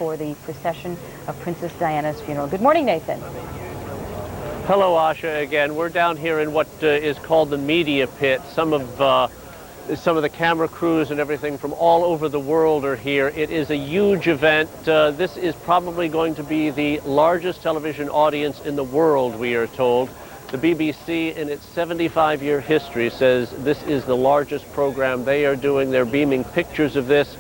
for the procession of Princess Diana's funeral. Good morning, Nathan. Hello, ASHA. Again, we're down here in what is called the media pit. Some of the camera crews and everything from all over the world are here. It is a huge event. This is probably going to be the largest television audience in the world, we are told. The BBC, in its 75-year history, says this is the largest program they are doing. They're beaming pictures of this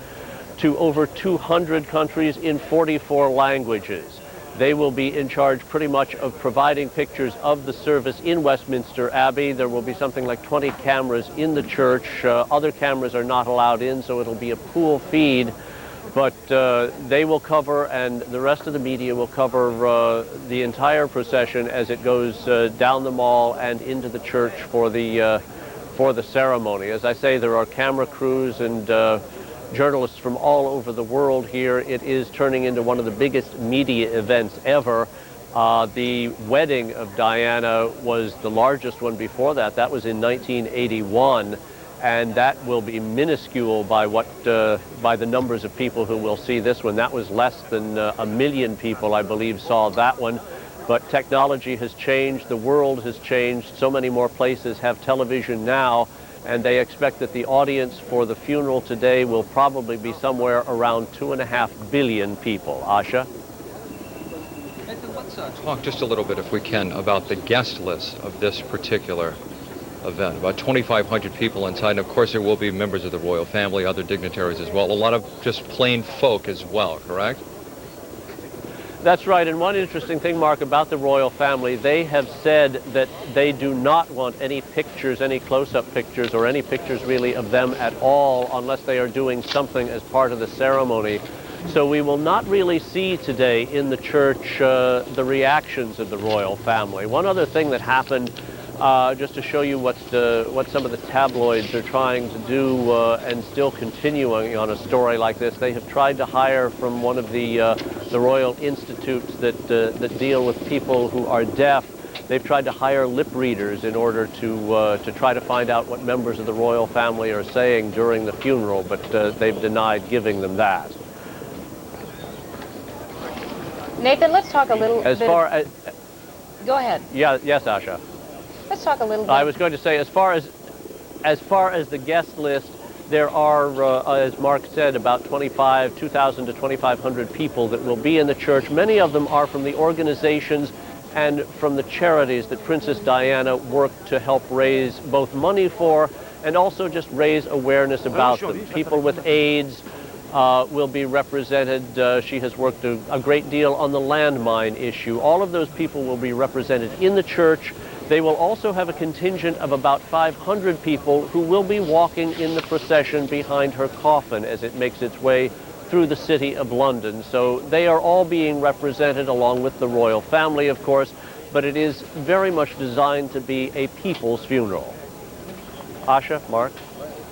to over 200 countries in 44 languages. They will be in charge pretty much of providing pictures of the service in Westminster Abbey. There will be something like 20 cameras in the church. Other cameras are not allowed in, so it'll be a pool feed. But they will cover, and the rest of the media will cover the entire procession as it goes down the mall and into the church for the ceremony. As I say, there are camera crews and journalists from all over the world here. It is turning into one of the biggest media events ever. The wedding of Diana was the largest one before that. That was in 1981, and that will be minuscule by the numbers of people who will see this one. That was less than 1 million people, I believe, saw that one. But technology has changed. The world has changed. So many more places have television now, and they expect that the audience for the funeral today will probably be somewhere around 2.5 billion people. ASHA? Nathan, let's talk just a little bit, if we can, about the guest list of this particular event. About 2,500 people inside, and of course there will be members of the royal family, other dignitaries as well, a lot of just plain folk as well, correct? That's right, and one interesting thing, Mark, about the royal family, they have said that they do not want any pictures, any close-up pictures, or any pictures really of them at all, unless they are doing something as part of the ceremony. So we will not really see today in the church the reactions of the royal family. One other thing that happened, just to show you what some of the tabloids are trying to do and still continuing on a story like this, they have tried to hire from one of the royal institutes that deal with people who are deaf. They've tried to hire lip readers in order to try to find out what members of the royal family are saying during the funeral, but they've denied giving them that. Nathan, let's talk a little bit. Go ahead. Yeah, yes, ASHA. Let's talk a little bit. I was going to say, as far as the guest list, there are, as Mark said, about 2,000 to 2,500 people that will be in the church. Many of them are from the organizations and from the charities that Princess Diana worked to help raise both money for and also just raise awareness about them. People with AIDS will be represented. She has worked a great deal on the landmine issue. All of those people will be represented in the church. They will also have a contingent of about 500 people who will be walking in the procession behind her coffin as it makes its way through the city of London. So they are all being represented along with the royal family, of course, but it is very much designed to be a people's funeral. ASHA, Mark?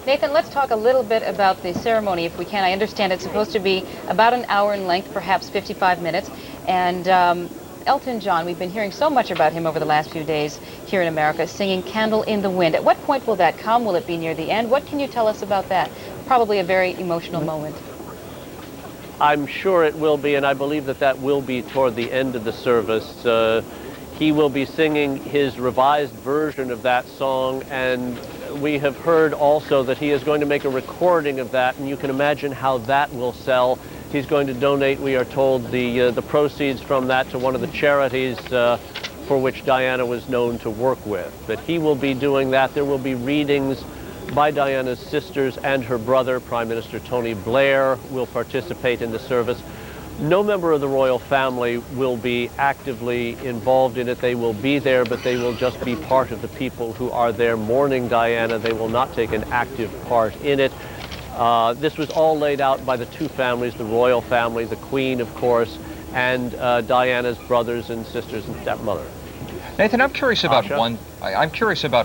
Nathan, let's talk a little bit about the ceremony, if we can. I understand it's supposed to be about an hour in length, perhaps 55 minutes, and Elton John, we've been hearing so much about him over the last few days here in America, singing Candle in the Wind. At what point will that come? Will it be near the end? What can you tell us about that? Probably a very emotional moment. I'm sure it will be, and I believe that that will be toward the end of the service. He will be singing his revised version of that song, and we have heard also that he is going to make a recording of that, and you can imagine how that will sell. He's going to donate, we are told, the proceeds from that to one of the charities for which Diana was known to work with. But he will be doing that. There will be readings by Diana's sisters and her brother. Prime Minister Tony Blair will participate in the service. No member of the royal family will be actively involved in it. They will be there, but they will just be part of the people who are there mourning Diana. They will not take an active part in it. This was all laid out by the two families, the royal family, the Queen, of course, and Diana's brothers and sisters and stepmother. Nathan, I'm curious about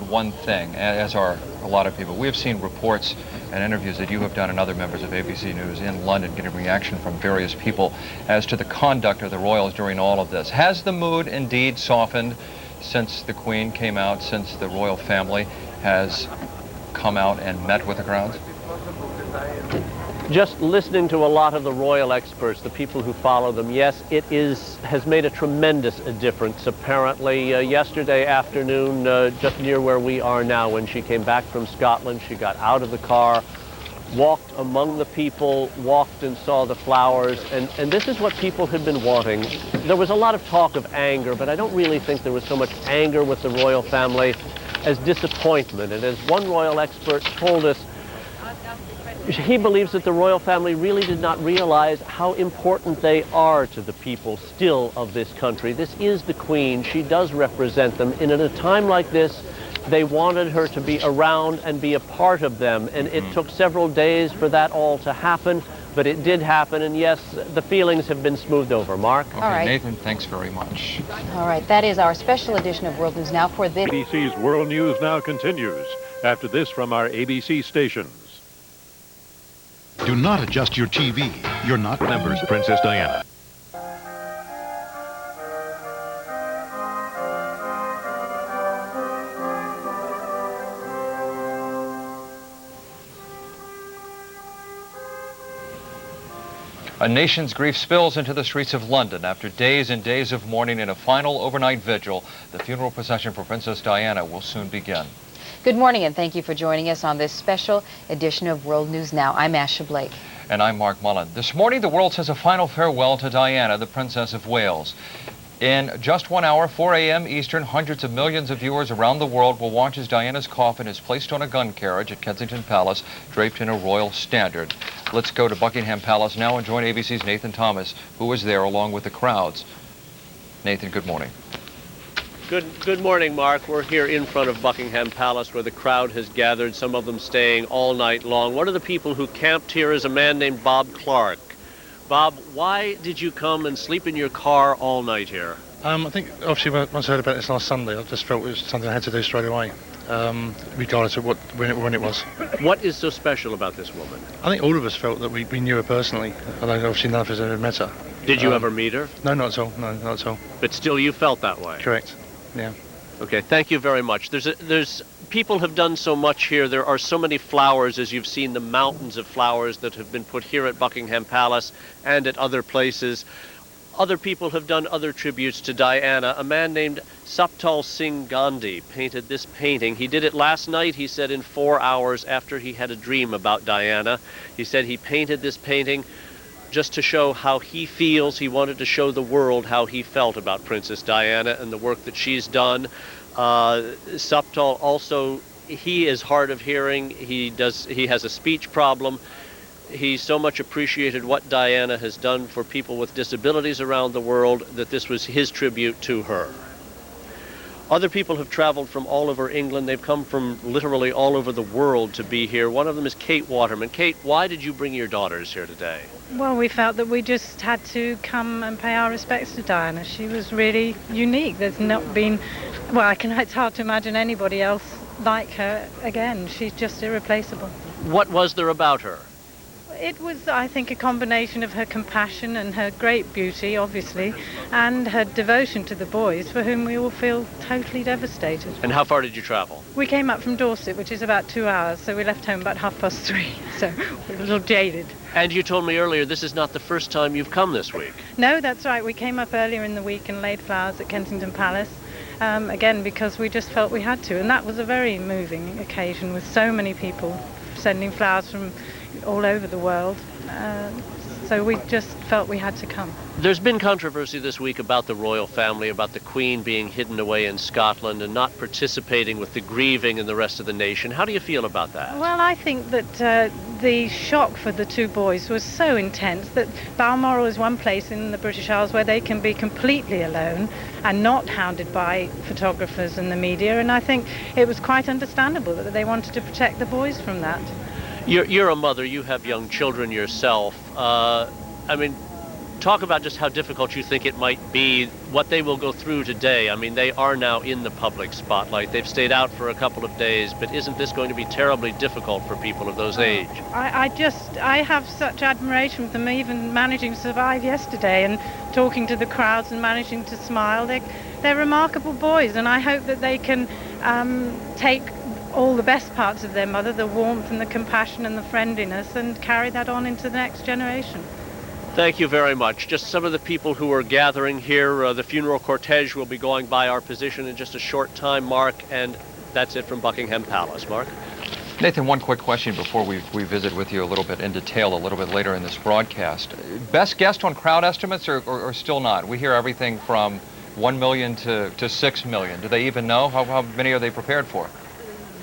one thing, as are a lot of people. We have seen reports and interviews that you have done and other members of ABC News in London getting reaction from various people as to the conduct of the royals during all of this. Has the mood indeed softened since the Queen came out, since the royal family has come out and met with the crowds? Just listening to a lot of the royal experts, the people who follow them, yes, has made a tremendous difference. Apparently, yesterday afternoon, just near where we are now, when she came back from Scotland, she got out of the car, walked among the people, walked and saw the flowers, and this is what people had been wanting. There was a lot of talk of anger, but I don't really think there was so much anger with the royal family as disappointment. And as one royal expert told us, he believes that the royal family really did not realize how important they are to the people still of this country. This is the Queen. She does represent them. And at a time like this, they wanted her to be around and be a part of them. And it took several days for that all to happen, but it did happen. And yes, the feelings have been smoothed over. Mark? Okay, all right. Nathan, thanks very much. All right, that is our special edition of World News Now for this. ABC's World News Now continues after this from our ABC stations. Do not adjust your TV. You're not members, Princess Diana. A nation's grief spills into the streets of London after days and days of mourning and a final overnight vigil. The funeral procession for Princess Diana will soon begin. Good morning, and thank you for joining us on this special edition of World News Now. I'm ASHA Blake. And I'm Mark Mullen. This morning, the world says a final farewell to Diana, the Princess of Wales. In just 1 hour, 4 a.m. Eastern, hundreds of millions of viewers around the world will watch as Diana's coffin is placed on a gun carriage at Kensington Palace, draped in a royal standard. Let's go to Buckingham Palace now and join ABC's Nathan Thomas, who is there along with the crowds. Nathan, good morning. Good morning, Mark. We're here in front of Buckingham Palace where the crowd has gathered, some of them staying all night long. One of the people who camped here is a man named Bob Clark. Bob, why did you come and sleep in your car all night here? I think, obviously, once I heard about this last Sunday, I just felt it was something I had to do straight away, regardless of when it was. What is so special about this woman? I think all of us felt that we knew her personally, although obviously none of us ever met her. Did you ever meet her? No, not at all. No, not at all. But still you felt that way? Correct, yeah. Okay, thank you very much. People have done so much here. There are so many flowers, as you've seen, the mountains of flowers that have been put here at Buckingham Palace and at other places. Other people have done other tributes to Diana. A man named Saptal Singh Gandhi painted this painting. He did it last night, he said, in 4 hours after he had a dream about Diana. He said he painted this painting just to show how he feels. He wanted to show the world how he felt about Princess Diana and the work that she's done. Saptal also, he is hard of hearing. He has a speech problem. He so much appreciated what Diana has done for people with disabilities around the world that this was his tribute to her. Other people have traveled from all over England. They've come from literally all over the world to be here. One of them is Kate Waterman. Kate, why did you bring your daughters here today? Well, we felt that we just had to come and pay our respects to Diana. She was really unique. There's not been, it's hard to imagine anybody else like her again. She's just irreplaceable. What was there about her? It was, I think, a combination of her compassion and her great beauty, obviously, and her devotion to the boys, for whom we all feel totally devastated. And how far did you travel? We came up from Dorset, which is about 2 hours, so we left home about 3:30, so we're a little jaded. And you told me earlier this is not the first time you've come this week. No, that's right. We came up earlier in the week and laid flowers at Kensington Palace, again, because we just felt we had to. And that was a very moving occasion with so many people sending flowers from all over the world. So we just felt we had to come. There's been controversy this week about the royal family, about the Queen being hidden away in Scotland and not participating with the grieving in the rest of the nation. How do you feel about that? Well, I think that the shock for the two boys was so intense that Balmoral is one place in the British Isles where they can be completely alone and not hounded by photographers and the media, and I think it was quite understandable that they wanted to protect the boys from that. You're a mother, you have young children yourself. Talk about just how difficult you think it might be, what they will go through today. I mean, they are now in the public spotlight. They've stayed out for a couple of days, but isn't this going to be terribly difficult for people of those age? I have such admiration for them, even managing to survive yesterday and talking to the crowds and managing to smile. They're remarkable boys, and I hope that they can take all the best parts of their mother, the warmth and the compassion and the friendliness, and carry that on into the next generation. Thank you very much. Just some of the people who are gathering here. The funeral cortege will be going by our position in just a short time, Mark, and that's it from Buckingham Palace. Mark? Nathan, one quick question before we visit with you a little bit in detail a little bit later in this broadcast. Best guessed on crowd estimates or still not? We hear everything from 1 million to 6 million. Do they even know? How many are they prepared for?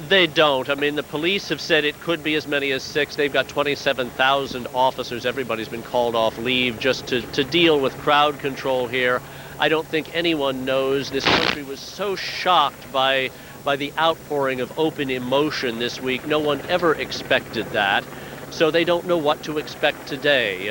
They don't. I mean, the police have said it could be as many as 6. They've got 27,000 officers. Everybody's been called off leave just to deal with crowd control here. I don't think anyone knows. This country was so shocked by the outpouring of open emotion this week. No one ever expected that. So they don't know what to expect today.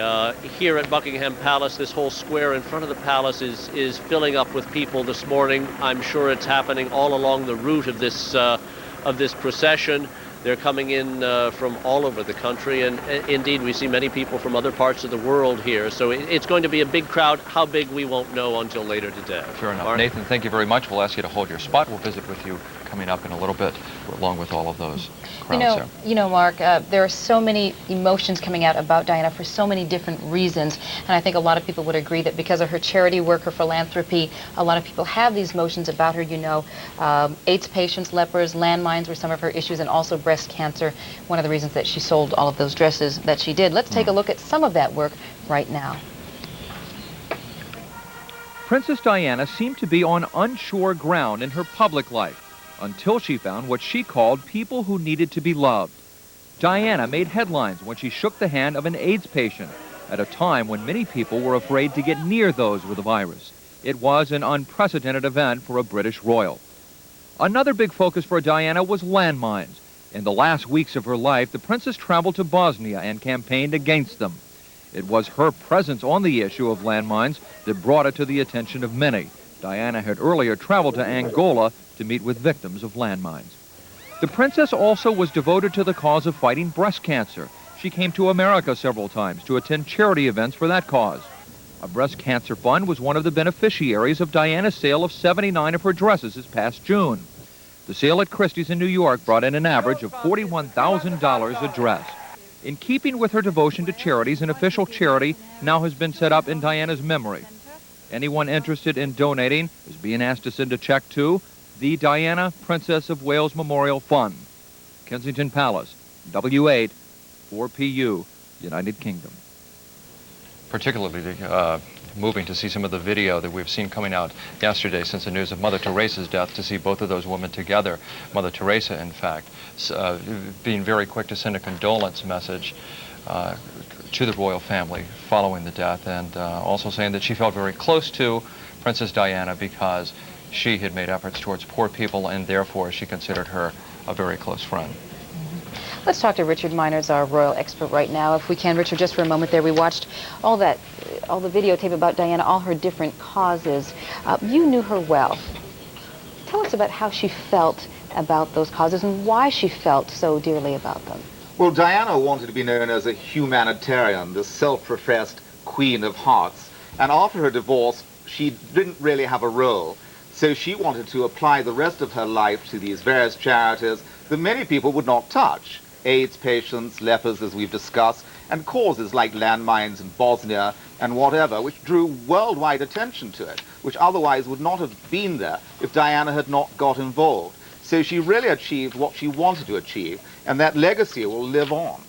Here at Buckingham Palace, this whole square in front of the palace is filling up with people this morning. I'm sure it's happening all along the route of this procession. They're coming in from all over the country, and indeed we see many people from other parts of the world here. So it's going to be a big crowd. How big, we won't know until later today. Fair enough. Mark? Nathan, thank you very much. We'll ask you to hold your spot. We'll visit with you coming up in a little bit, along with all of those crowds there. You know, Mark, there are so many emotions coming out about Diana for so many different reasons, and I think a lot of people would agree that because of her charity work, her philanthropy, a lot of people have these emotions about her. You know, AIDS patients, lepers, landmines were some of her issues, and also breast cancer, one of the reasons that she sold all of those dresses that she did. Let's take a look at some of that work right now. Princess Diana seemed to be on unsure ground in her public life until she found what she called people who needed to be loved. Diana made headlines when she shook the hand of an AIDS patient at a time when many people were afraid to get near those with the virus. It was an unprecedented event for a British royal. Another big focus for Diana was landmines. In the last weeks of her life, the princess traveled to Bosnia and campaigned against them. It was her presence on the issue of landmines that brought it to the attention of many. Diana had earlier traveled to Angola to meet with victims of landmines. The princess also was devoted to the cause of fighting breast cancer. She came to America several times to attend charity events for that cause. A breast cancer fund was one of the beneficiaries of Diana's sale of 79 of her dresses this past June. The sale at Christie's in New York brought in an average of $41,000 a dress. In keeping with her devotion to charities, an official charity now has been set up in Diana's memory. Anyone interested in donating is being asked to send a check to the Diana, Princess of Wales Memorial Fund, Kensington Palace, W8, 4PU, United Kingdom. Particularly moving to see some of the video that we've seen coming out yesterday since the news of Mother Teresa's death, to see both of those women together. Mother Teresa, in fact, being very quick to send a condolence message to the royal family following the death, and also saying that she felt very close to Princess Diana because she had made efforts towards poor people, and therefore she considered her a very close friend. Let's talk to Richard Miners, our royal expert right now. If we can, Richard, just for a moment there. We watched all the videotape about Diana, all her different causes. You knew her well. Tell us about how she felt about those causes and why she felt so dearly about them. Well, Diana wanted to be known as a humanitarian, the self-professed Queen of Hearts. And after her divorce, she didn't really have a role. So she wanted to apply the rest of her life to these various charities that many people would not touch. AIDS patients, lepers, as we've discussed, and causes like landmines in Bosnia and whatever, which drew worldwide attention to it, which otherwise would not have been there if Diana had not got involved. So she really achieved what she wanted to achieve, and that legacy will live on.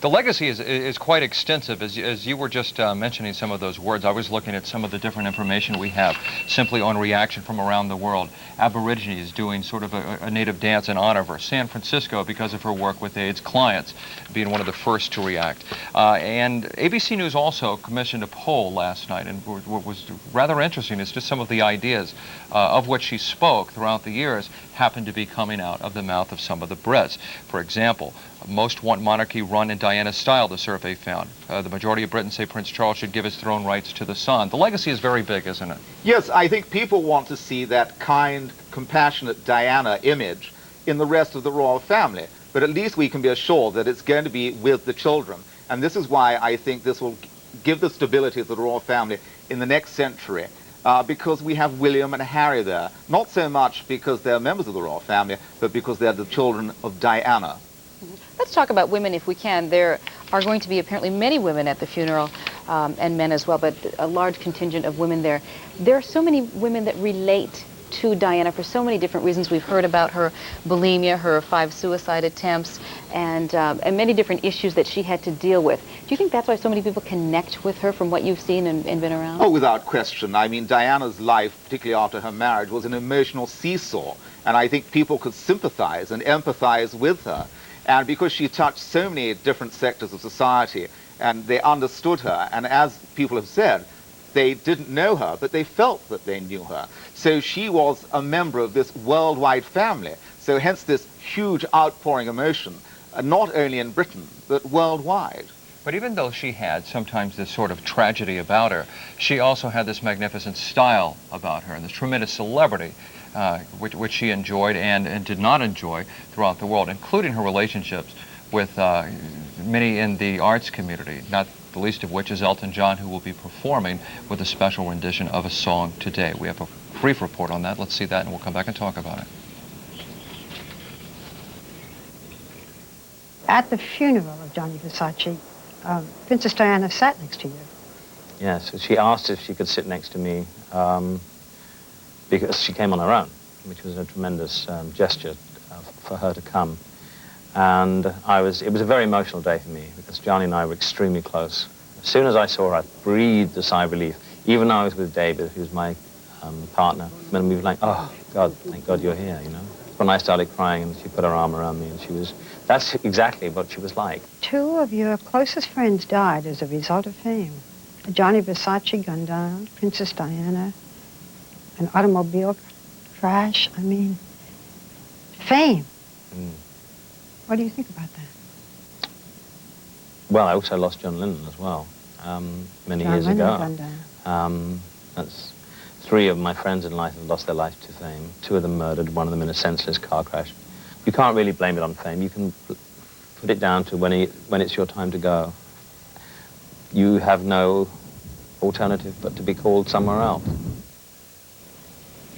The legacy is quite extensive. As you were just mentioning some of those words, I was looking at some of the different information we have simply on reaction from around the world. Aborigines doing sort of a native dance in honor of her. San Francisco, because of her work with AIDS clients, being one of the first to react. And ABC News also commissioned a poll last night, and what was rather interesting is just some of the ideas of which she spoke throughout the years happened to be coming out of the mouth of some of the Brits. For example, most want monarchy run in Diana's style, the survey found. The majority of Britons say Prince Charles should give his throne rights to the son. The legacy is very big, isn't it? Yes, I think people want to see that kind, compassionate Diana image in the rest of the royal family. But at least we can be assured that it's going to be with the children. And this is why I think this will give the stability of the royal family in the next century. because we have William and Harry there. Not so much because they're members of the royal family, but because they're the children of Diana. Let's talk about women if we can. There are going to be apparently many women at the funeral, and men as well, but a large contingent of women there. There are so many women that relate to Diana for so many different reasons. We've heard about her bulimia, her 5 suicide attempts, and many different issues that she had to deal with. Do you think that's why so many people connect with her from what you've seen and been around? Oh, without question. I mean, Diana's life, particularly after her marriage, was an emotional seesaw, and I think people could sympathize and empathize with her. And because she touched so many different sectors of society, and they understood her, and as people have said, they didn't know her, but they felt that they knew her. So she was a member of this worldwide family. So hence this huge outpouring emotion, not only in Britain, but worldwide. But even though she had sometimes this sort of tragedy about her, she also had this magnificent style about her and this tremendous celebrity, which she enjoyed and did not enjoy throughout the world, including her relationships with many in the arts community, not the least of which is Elton John, who will be performing with a special rendition of a song today. We have a brief report on that. Let's see that, and we'll come back and talk about it. At the funeral of Gianni Versace, Princess Diana sat next to you. Yes, she asked if she could sit next to me because she came on her own, which was a tremendous gesture for her to come. And it was a very emotional day for me because Johnny and I were extremely close. As soon as I saw her, I breathed a sigh of relief. Even though I was with David, who's my partner, when we were like, oh, God, thank God you're here, you know. When I started crying and she put her arm around me and that's exactly what she was like. 2 of your closest friends died as a result of fame. Gianni Versace gunned down, Princess Diana, an automobile crash. I mean, fame. What do you think about that? Well, I also lost John Lennon as well, many years ago. That's 3 of my friends in life have lost their life to fame. 2 of them murdered, 1 of them in a senseless car crash. You can't really blame it on fame. You can put it down to when it's your time to go. You have no alternative but to be called somewhere else.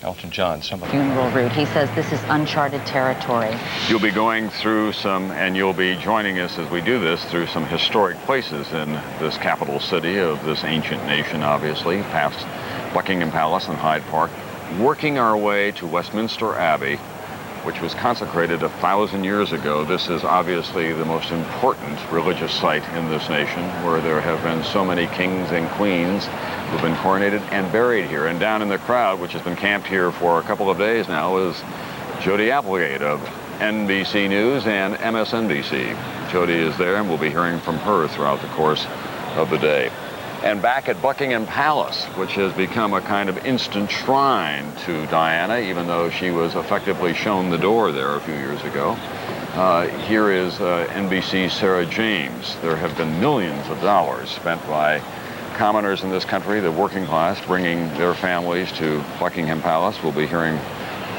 Elton John, somebody. Funeral route. He says this is uncharted territory. You'll be going through and you'll be joining us as we do this through some historic places in this capital city of this ancient nation, obviously, past Buckingham Palace and Hyde Park, working our way to Westminster Abbey, which was consecrated 1,000 years ago. This is obviously the most important religious site in this nation, where there have been so many kings and queens who've been coronated and buried here. And down in the crowd, which has been camped here for a couple of days now, is Jody Applegate of NBC News and MSNBC. Jody is there, and we'll be hearing from her throughout the course of the day. And back at Buckingham Palace, which has become a kind of instant shrine to Diana, even though she was effectively shown the door there a few years ago. Here is NBC's Sarah James. There have been millions of dollars spent by commoners in this country, the working class, bringing their families to Buckingham Palace. We'll be hearing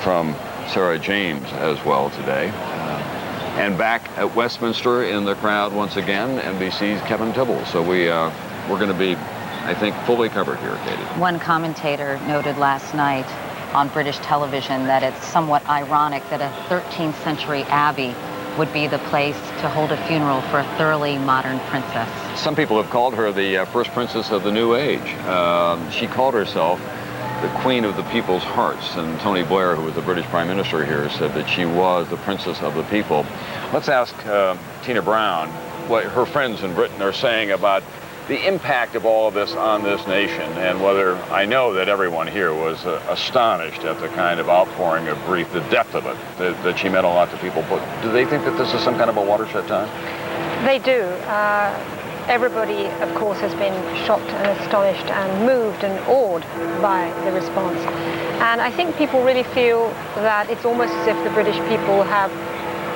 from Sarah James as well today. And back at Westminster in the crowd once again, NBC's Kevin Tibble. So we're going to be, I think, fully covered here, Katie. One commentator noted last night on British television that it's somewhat ironic that a 13th century abbey would be the place to hold a funeral for a thoroughly modern princess. Some people have called her the first princess of the new age. She called herself the queen of the people's hearts, and Tony Blair, who was the British Prime Minister here, said that she was the princess of the people. Let's ask Tina Brown what her friends in Britain are saying about the impact of all of this on this nation, and whether, I know that everyone here was astonished at the kind of outpouring of grief, the depth of it, that she meant a lot to people. But do they think that this is some kind of a watershed time? They do. Everybody, of course, has been shocked and astonished and moved and awed by the response. And I think people really feel that it's almost as if the British people have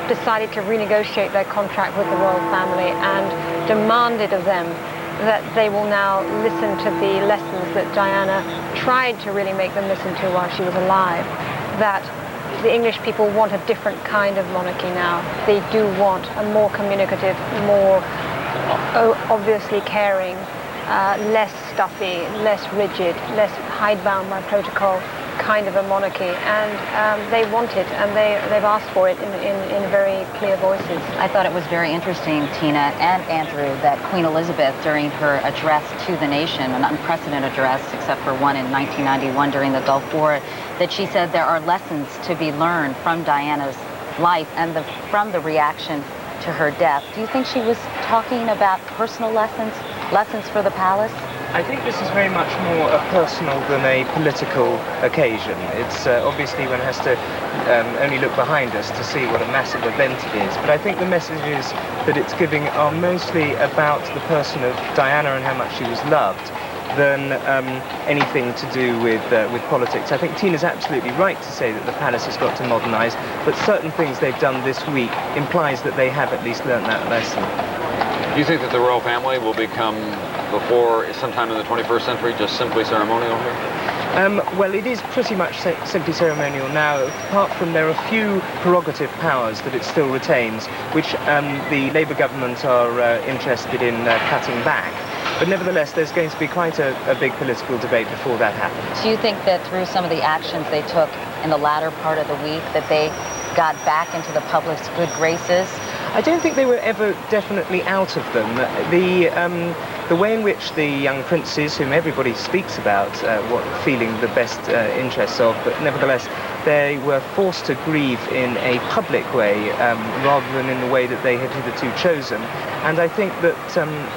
decided to renegotiate their contract with the royal family and demanded of them that they will now listen to the lessons that Diana tried to really make them listen to while she was alive. That the English people want a different kind of monarchy now. They do want a more communicative, more obviously caring, less stuffy, less rigid, less hidebound by protocol kind of a monarchy, and they want it, and they've asked for it in very clear voices. I thought it was very interesting, Tina and Andrew, that Queen Elizabeth, during her address to the nation, an unprecedented address except for one in 1991 during the Gulf War, that she said there are lessons to be learned from Diana's life and from the reaction to her death. Do you think she was talking about personal lessons for the palace? I think this is very much more a personal than a political occasion. It's obviously one has to only look behind us to see what a massive event it is. But I think the messages that it's giving are mostly about the person of Diana and how much she was loved than anything to do with politics. I think Tina's absolutely right to say that the palace has got to modernise, but certain things they've done this week implies that they have at least learnt that lesson. Do you think that the royal family will become, before sometime in the 21st century, just simply ceremonial here? Well, it is pretty much simply ceremonial now, apart from there are a few prerogative powers that it still retains, which the Labour government are interested in cutting back. But nevertheless, there's going to be quite a big political debate before that happens. Do you think that through some of the actions they took in the latter part of the week that they got back into the public's good graces? I don't think they were ever definitely out of them. The way in which the young princes, whom everybody speaks about, feeling the best interests of, but nevertheless, they were forced to grieve in a public way rather than in the way that they had hitherto chosen. And I think that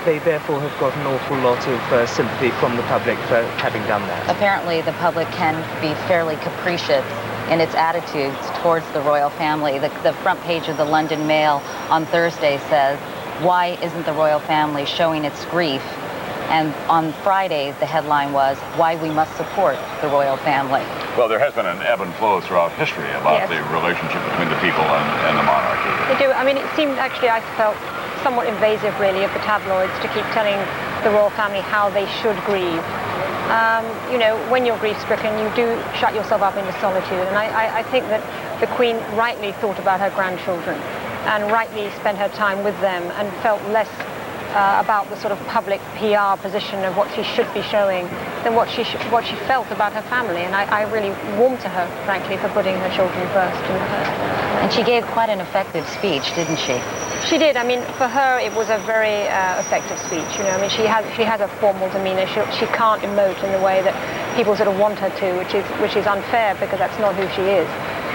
they therefore have got an awful lot of sympathy from the public for having done that. Apparently, the public can be fairly capricious in its attitudes towards the royal family. The front page of the London Mail on Thursday says, "Why isn't the royal family showing its grief?" And on Friday, the headline was, "Why we must support the royal family." Well, there has been an ebb and flow throughout history about the relationship between the people and the monarchy. They do. I mean, it seemed actually, I felt, somewhat invasive, really, of the tabloids to keep telling the royal family how they should grieve. You know, when you're grief-stricken, you do shut yourself up into solitude. And I think that the Queen rightly thought about her grandchildren and rightly spent her time with them and felt less about the sort of public PR position of what she should be showing than what she felt about her family. And I really warmed to her, frankly, for putting her children first. And she gave quite an effective speech, didn't she? She did. I mean, for her, it was a very effective speech. You know, I mean, she has a formal demeanour. She can't emote in the way that people sort of want her to, which is unfair because that's not who she is.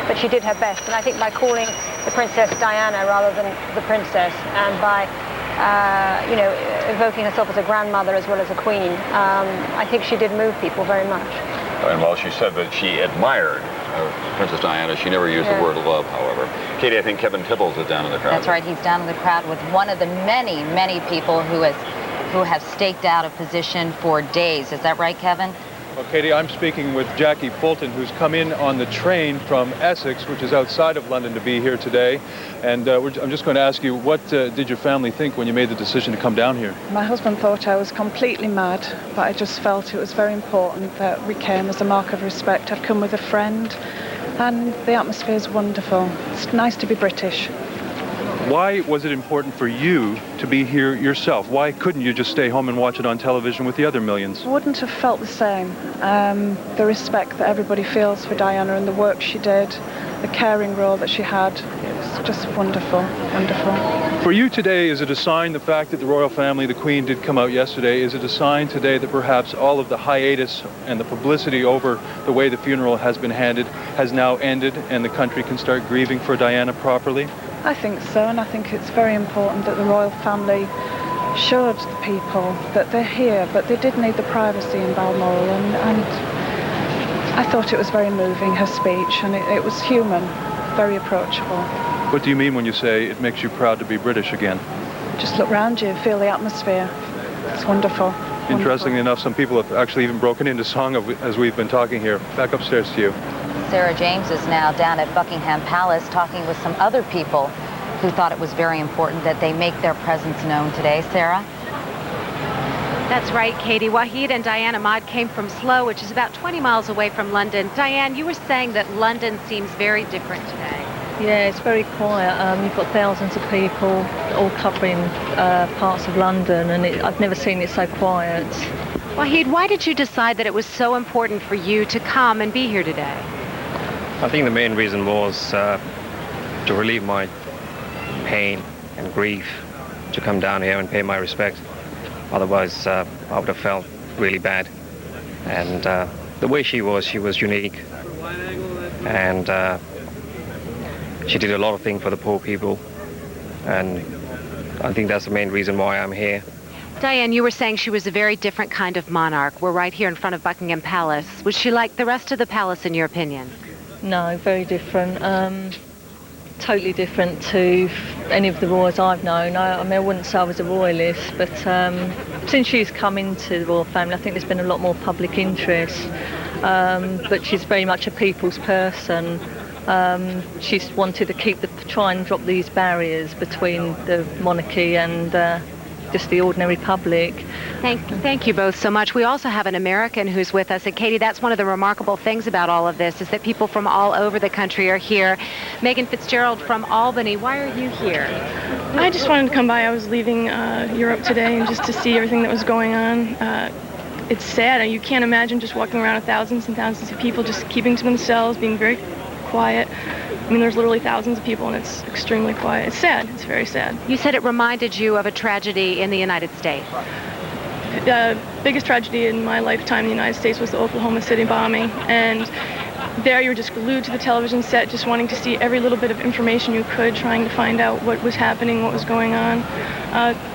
But she did her best, and I think by calling the Princess Diana rather than the Princess, and by you know, evoking herself as a grandmother as well as a queen, I think she did move people very much. And while she said that she admired Princess Diana, she never used the word love, however. Katie, I think Kevin Tibbles is down in the crowd. That's right, he's down in the crowd with one of the many, many people who have staked out a position for days. Is that right, Kevin? Well, Katie, I'm speaking with Jackie Fulton, who's come in on the train from Essex, which is outside of London, to be here today. And I'm just going to ask you, what did your family think when you made the decision to come down here? My husband thought I was completely mad, but I just felt it was very important that we came as a mark of respect. I've come with a friend, and the atmosphere is wonderful. It's nice to be British. Why was it important for you to be here yourself? Why couldn't you just stay home and watch it on television with the other millions? I wouldn't have felt the same. The respect that everybody feels for Diana and the work she did, the caring role that she had, it was just wonderful, wonderful. For you today, is it a sign, the fact that the royal family, the Queen, did come out yesterday, is it a sign today that perhaps all of the hiatus and the publicity over the way the funeral has been handled has now ended and the country can start grieving for Diana properly? I think so, and I think it's very important that the royal family showed the people that they're here, but they did need the privacy in Balmoral, and I thought it was very moving, her speech, and it was human, very approachable. What do you mean when you say it makes you proud to be British again? Just look round you, feel the atmosphere. It's wonderful. Interestingly enough, some people have actually even broken into song as we've been talking here. Back upstairs to you. Sarah James is now down at Buckingham Palace talking with some other people who thought it was very important that they make their presence known today. Sarah? That's right, Katie. Wahid and Diana Ahmad came from Slough, which is about 20 miles away from London. Diane, you were saying that London seems very different today. Yeah, it's very quiet. You've got thousands of people all covering parts of London, and I've never seen it so quiet. Wahid, why did you decide that it was so important for you to come and be here today? I think the main reason was to relieve my pain and grief, to come down here and pay my respects. Otherwise, I would have felt really bad. And the way she was unique. And she did a lot of things for the poor people. And I think that's the main reason why I'm here. Diane, you were saying she was a very different kind of monarch. We're right here in front of Buckingham Palace. Was she like the rest of the palace, in your opinion? No, very different. Totally different to any of the royals I've known. I mean, I wouldn't say I was a royalist, but since she's come into the royal family, I think there's been a lot more public interest. But she's very much a people's person. She's wanted to try and drop these barriers between the monarchy and just the ordinary public. Thank you both so much. We also have an American who's with us. And Katie, that's one of the remarkable things about all of this, is that people from all over the country are here. Megan Fitzgerald from Albany, why are you here? I just wanted to come by. I was leaving Europe today, and just to see everything that was going on. It's sad. You can't imagine just walking around with thousands and thousands of people just keeping to themselves, being very quiet. I mean, there's literally thousands of people, and it's extremely quiet. It's sad. It's very sad. You said it reminded you of a tragedy in the United States. The biggest tragedy in my lifetime in the United States was the Oklahoma City bombing, and there you're just glued to the television set, just wanting to see every little bit of information you could, trying to find out what was happening, what was going on.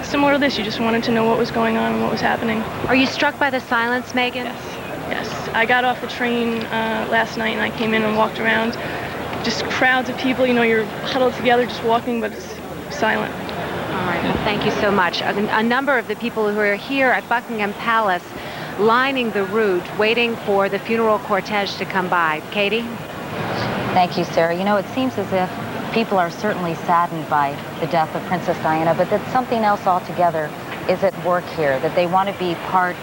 Similar to this, you just wanted to know what was going on and what was happening. Are you struck by the silence, Megan? Yes. I got off the train last night, and I came in and walked around. Just crowds of people, you're huddled together just walking, but it's silent. All right, well, thank you so much. A number of the people who are here at Buckingham Palace lining the route, waiting for the funeral cortege to come by. Katie? Thank you, Sarah. It seems as if people are certainly saddened by the death of Princess Diana, but that something else altogether is at work here, that they want to be part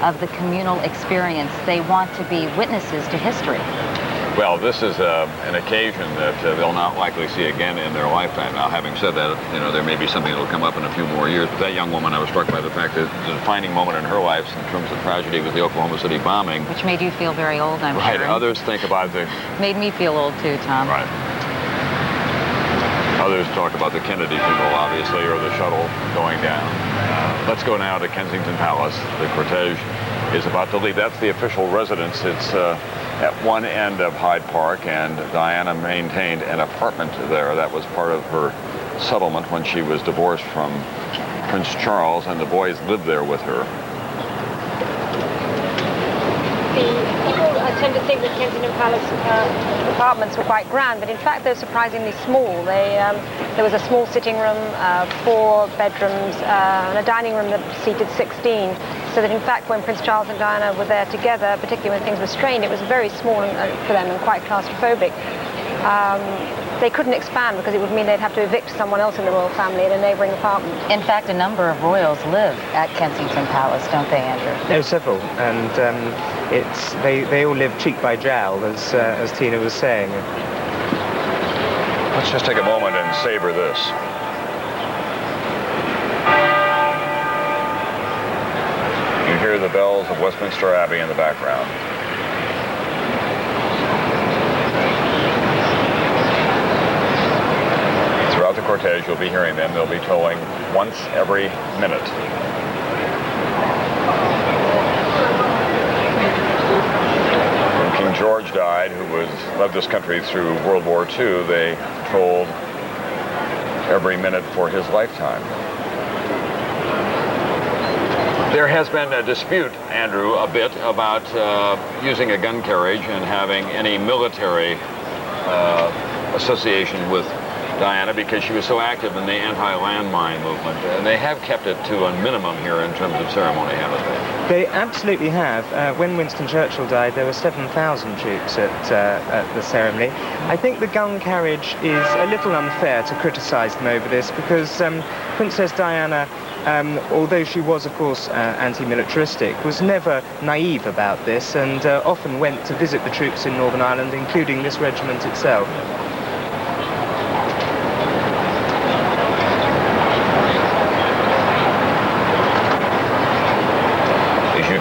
of the communal experience. They want to be witnesses to history. Well, this is an occasion that they'll not likely see again in their lifetime. Now, having said that, there may be something that will come up in a few more years. But that young woman, I was struck by the fact that the defining moment in her life in terms of tragedy was the Oklahoma City bombing. Which made you feel very old, I'm sure. Right. Others think about the... Made me feel old, too, Tom. Right. Others talk about the Kennedy funeral, obviously, or the shuttle going down. Let's go now to Kensington Palace. The cortege is about to leave. That's the official residence. It's at one end of Hyde Park, and Diana maintained an apartment there. That was part of her settlement when she was divorced from Prince Charles, and the boys lived there with her. People tend to think that Kensington Palace apartments were quite grand, but in fact they're surprisingly small. There was a small sitting room, 4 bedrooms, and a dining room that seated 16. So that in fact when Prince Charles and Diana were there together, particularly when things were strained, it was very small for them and quite claustrophobic. They couldn't expand because it would mean they'd have to evict someone else in the royal family in a neighbouring apartment. In fact, a number of royals live at Kensington Palace, don't they, Andrew? No, several, and they all live cheek by jowl, as Tina was saying. Let's just take a moment and savor this. You hear the bells of Westminster Abbey in the background. Throughout the cortege, you'll be hearing them. They'll be tolling once every minute. When King George died, who led this country through World War II, they tolled every minute for his lifetime. There has been a dispute, Andrew, a bit about using a gun carriage and having any military association with Diana because she was so active in the anti-landmine movement. And they have kept it to a minimum here in terms of ceremony, haven't they? They absolutely have. When Winston Churchill died, there were 7,000 troops at the ceremony. I think the gun carriage is a little unfair to criticise them over this because Princess Diana, although she was, of course, anti-militaristic, was never naive about this and often went to visit the troops in Northern Ireland, including this regiment itself.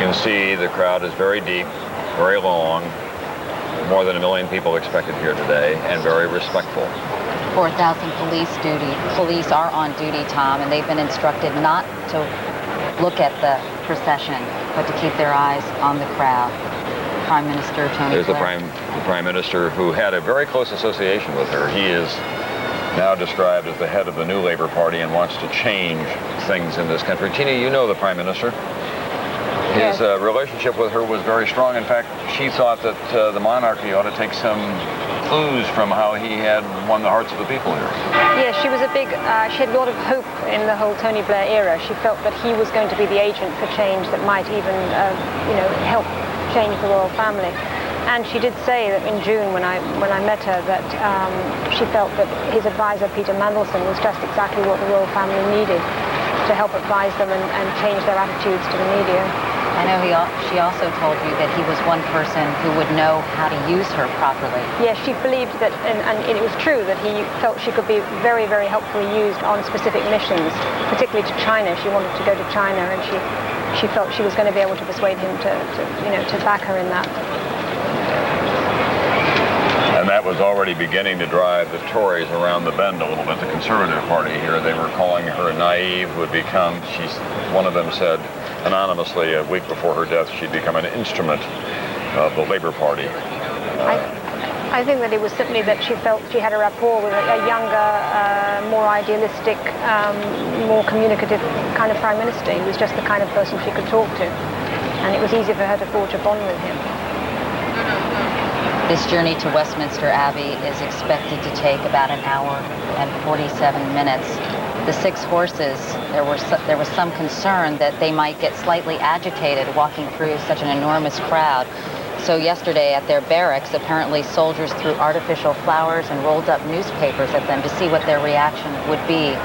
can see the crowd is very deep, very long, more than 1 million people expected here today, and very respectful. 4,000 police are on duty, Tom, and they've been instructed not to look at the procession, but to keep their eyes on the crowd. Prime Minister Tony There's the Blair. Prime Minister, who had a very close association with her. He is now described as the head of the new Labour Party and wants to change things in this country. Tina, you know the Prime Minister. His relationship with her was very strong. In fact, she thought that the monarchy ought to take some clues from how he had won the hearts of the people here. Yes, she was she had a lot of hope in the whole Tony Blair era. She felt that he was going to be the agent for change that might even, help change the royal family. And she did say that in June, when I met her, that she felt that his advisor, Peter Mandelson, was just exactly what the royal family needed to help advise them and change their attitudes to the media. I know she also told you that he was one person who would know how to use her properly. Yes, she believed that, and it was true, that he felt she could be very, very helpfully used on specific missions, particularly to China. She wanted to go to China, and she felt she was going to be able to persuade him to back her in that. And that was already beginning to drive the Tories around the bend a little bit, the Conservative Party here. They were calling her naive, one of them said anonymously a week before her death, she'd become an instrument of the Labour Party. I think that it was simply that she felt she had a rapport with a younger, more idealistic, more communicative kind of Prime Minister. He was just the kind of person she could talk to. And it was easy for her to forge a bond with him. This journey to Westminster Abbey is expected to take about 1 hour and 47 minutes. The 6 horses, there was some concern that they might get slightly agitated walking through such an enormous crowd. So yesterday at their barracks, apparently soldiers threw artificial flowers and rolled up newspapers at them to see what their reaction would be,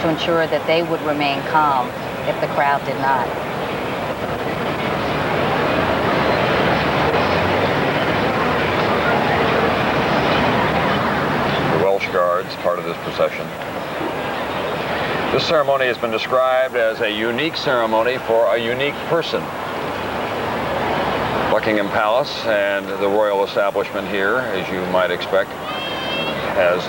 to ensure that they would remain calm if the crowd did not. Guards, part of this procession. This ceremony has been described as a unique ceremony for a unique person. Buckingham Palace and the royal establishment here, as you might expect, has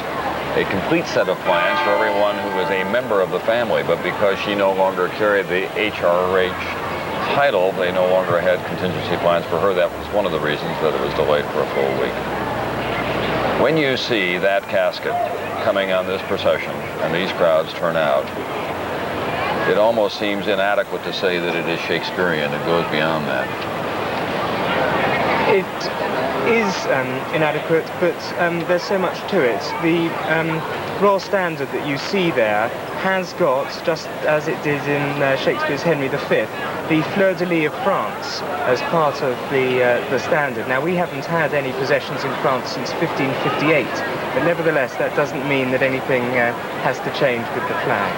a complete set of plans for everyone who is a member of the family, but because she no longer carried the HRH title, they no longer had contingency plans for her. That was one of the reasons that it was delayed for a full week. When you see that casket coming on this procession and these crowds turn out, it almost seems inadequate to say that it is Shakespearean. It goes beyond that. It is inadequate, but there's so much to it. The royal standard that you see there has got, just as it did in Shakespeare's Henry V, the fleur-de-lis of France as part of the standard. Now, we haven't had any possessions in France since 1558, but nevertheless, that doesn't mean that anything has to change with the flag.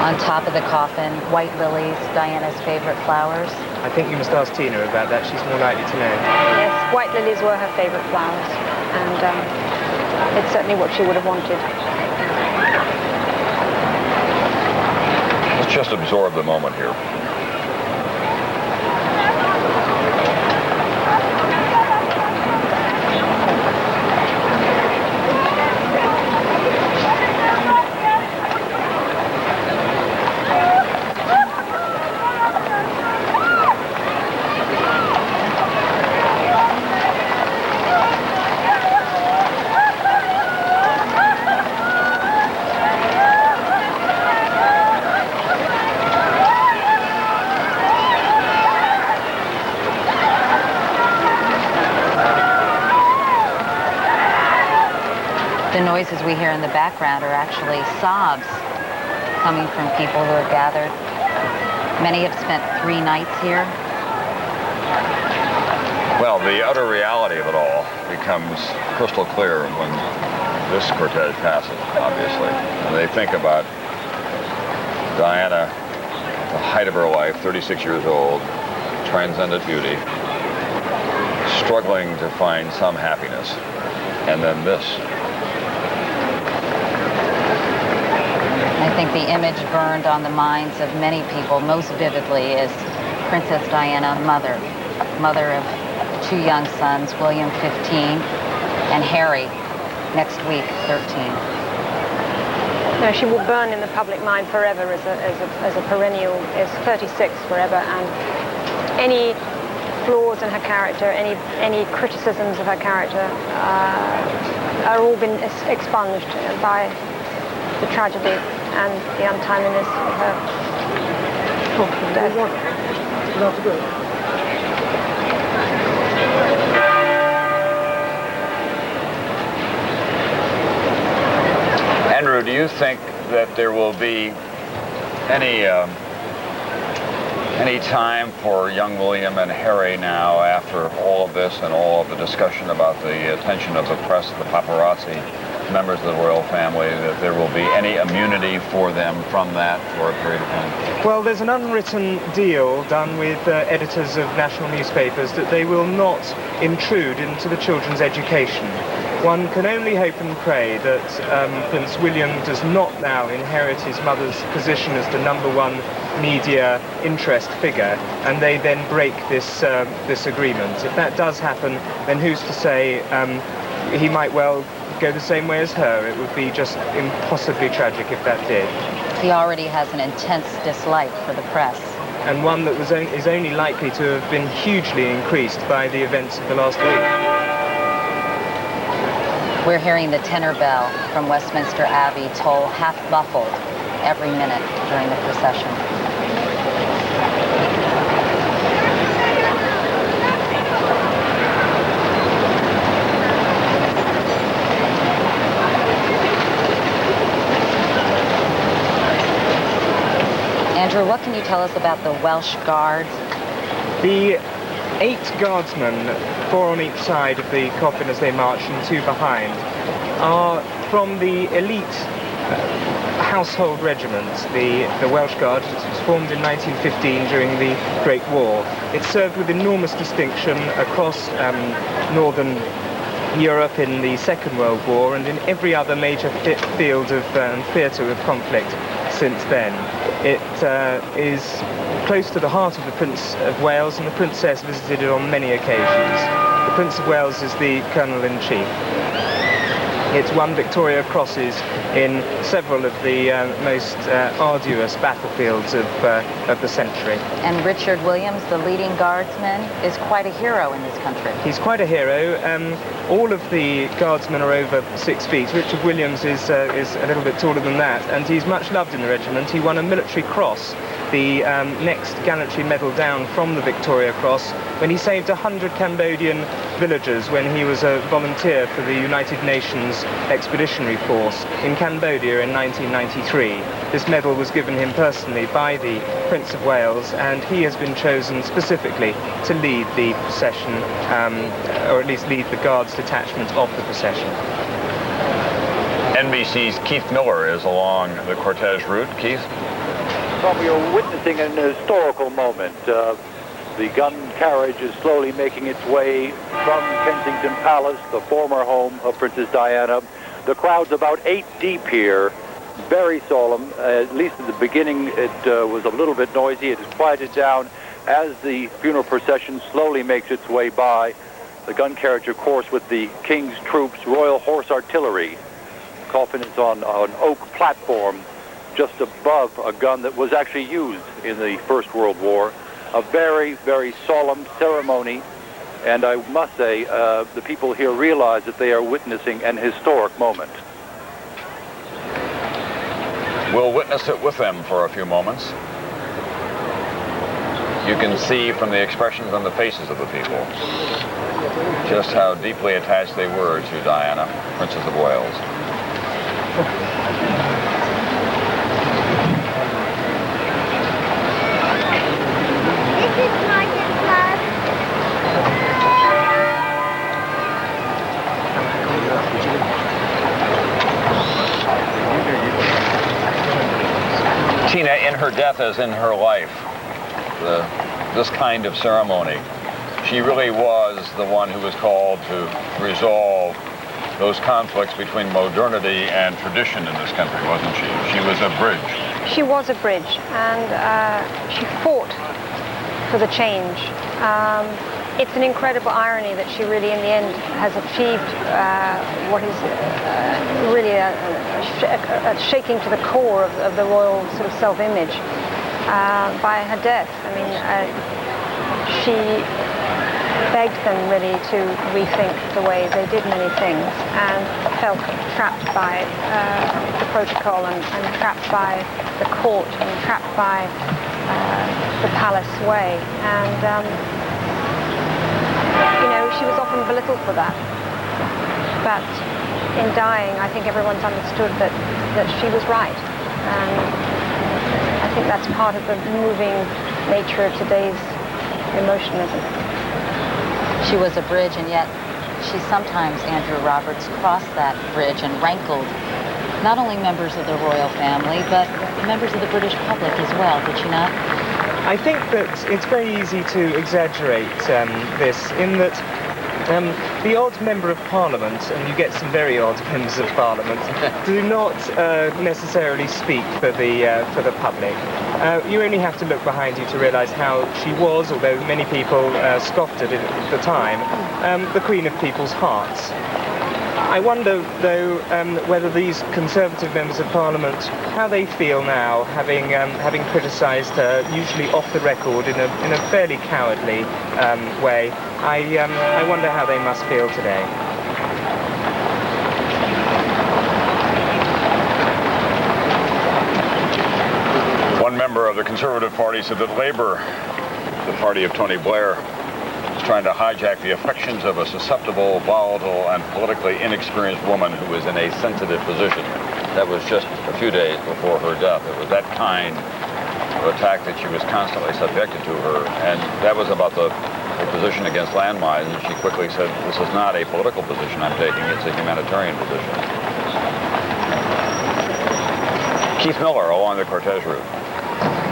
On top of the coffin, white lilies, Diana's favorite flowers. I think you must ask Tina about that. She's more likely to know. Yes, white lilies were her favorite flowers, and it's certainly what she would have wanted. Let's just absorb the moment here. The noises we hear in the background are actually sobs coming from people who have gathered. Many have spent 3 nights here. Well, the utter reality of it all becomes crystal clear when this cortege passes, obviously. And they think about Diana, the height of her life, 36 years old, transcendent beauty, struggling to find some happiness. And then this. I think the image burned on the minds of many people most vividly is Princess Diana, mother of 2 young sons, William, 15, and Harry, next week, 13. No, she will burn in the public mind forever as a perennial, as 36 forever, and any flaws in her character, any criticisms of her character are all been expunged by the tragedy and the untimeliness of her death. Andrew, do you think that there will be any time for young William and Harry now, after all of this and all of the discussion about the attention of the press, the paparazzi, members of the royal family, that there will be any immunity for them from that for a period of time? Well, there's an unwritten deal done with editors of national newspapers that they will not intrude into the children's education. One can only hope and pray that Prince William does not now inherit his mother's position as the #1 media interest figure, and they then break this agreement. If that does happen, then who's to say he might well go the same way as her. It would be just impossibly tragic if that did. He already has an intense dislike for the press. And one that is only likely to have been hugely increased by the events of the last week. We're hearing the tenor bell from Westminster Abbey toll half muffled every minute during the procession. Andrew, what can you tell us about the Welsh Guards? The 8 guardsmen, 4 on each side of the coffin as they march and 2 behind, are from the elite household regiment, the Welsh Guard. It was formed in 1915 during the Great War. It served with enormous distinction across northern Europe in the Second World War and in every other major field of theatre of conflict since then. It is close to the heart of the Prince of Wales, and the Princess visited it on many occasions. The Prince of Wales is the Colonel-in-Chief. It's won Victoria Crosses in several of the most arduous battlefields of the century. And Richard Williams, the leading guardsman, is quite a hero in this country. He's quite a hero. All of the guardsmen are over 6 feet. Richard Williams is a little bit taller than that, and he's much loved in the regiment. He won a military cross, the next gallantry medal down from the Victoria Cross, when he saved 100 Cambodian villagers when he was a volunteer for the United Nations Expeditionary Force in Cambodia in 1993. This medal was given him personally by the Prince of Wales, and he has been chosen specifically to lead the procession, or at least lead the Guards detachment of the procession. NBC's Keith Miller is along the cortege route. Keith? Well, we are witnessing an historical moment. The gun carriage is slowly making its way from Kensington Palace, the former home of Princess Diana. The crowd's about 8 deep here, very solemn. At least at the beginning, it was a little bit noisy. It has quieted down as the funeral procession slowly makes its way by. The gun carriage, of course, with the King's troops, Royal Horse Artillery. The coffin is on an oak platform just above a gun that was actually used in the First World War. A very, very solemn ceremony, and I must say, the people here realize that they are witnessing an historic moment. We'll witness it with them for a few moments. You can see from the expressions on the faces of the people just how deeply attached they were to Diana, Princess of Wales. Tina, in her death as in her life, this kind of ceremony, she really was the one who was called to resolve those conflicts between modernity and tradition in this country, wasn't she? She was a bridge. She was a bridge, and she fought for the change. It's an incredible irony that she really, in the end, has achieved what is really a shaking to the core of the royal sort of self-image by her death. I mean, she begged them really to rethink the way they did many things, and felt trapped by the protocol, and trapped by the court, and trapped by the palace way. And you know, she was often belittled for that. But in dying, I think everyone's understood that she was right. And I think that's part of the moving nature of today's emotionalism. She was a bridge, and yet she sometimes, Andrew Roberts, crossed that bridge and rankled not only members of the royal family, but members of the British public as well, did she not? I think that it's very easy to exaggerate this, in that the odd member of Parliament, and you get some very odd members of Parliament, do not necessarily speak for the public. You only have to look behind you to realise how she was, although many people scoffed at it at the time, the Queen of People's Hearts. I wonder, though, whether these Conservative members of Parliament, how they feel now, having criticised her, usually off the record in a fairly cowardly way. I wonder how they must feel today. One member of the Conservative Party said that Labour, the party of Tony Blair, trying to hijack the affections of a susceptible, volatile, and politically inexperienced woman who was in a sensitive position. That was just a few days before her death. It was that kind of attack that she was constantly subjected to her, and that was about the position against landmines, and she quickly said, this is not a political position I'm taking, it's a humanitarian position. Keith Miller along the cortege route.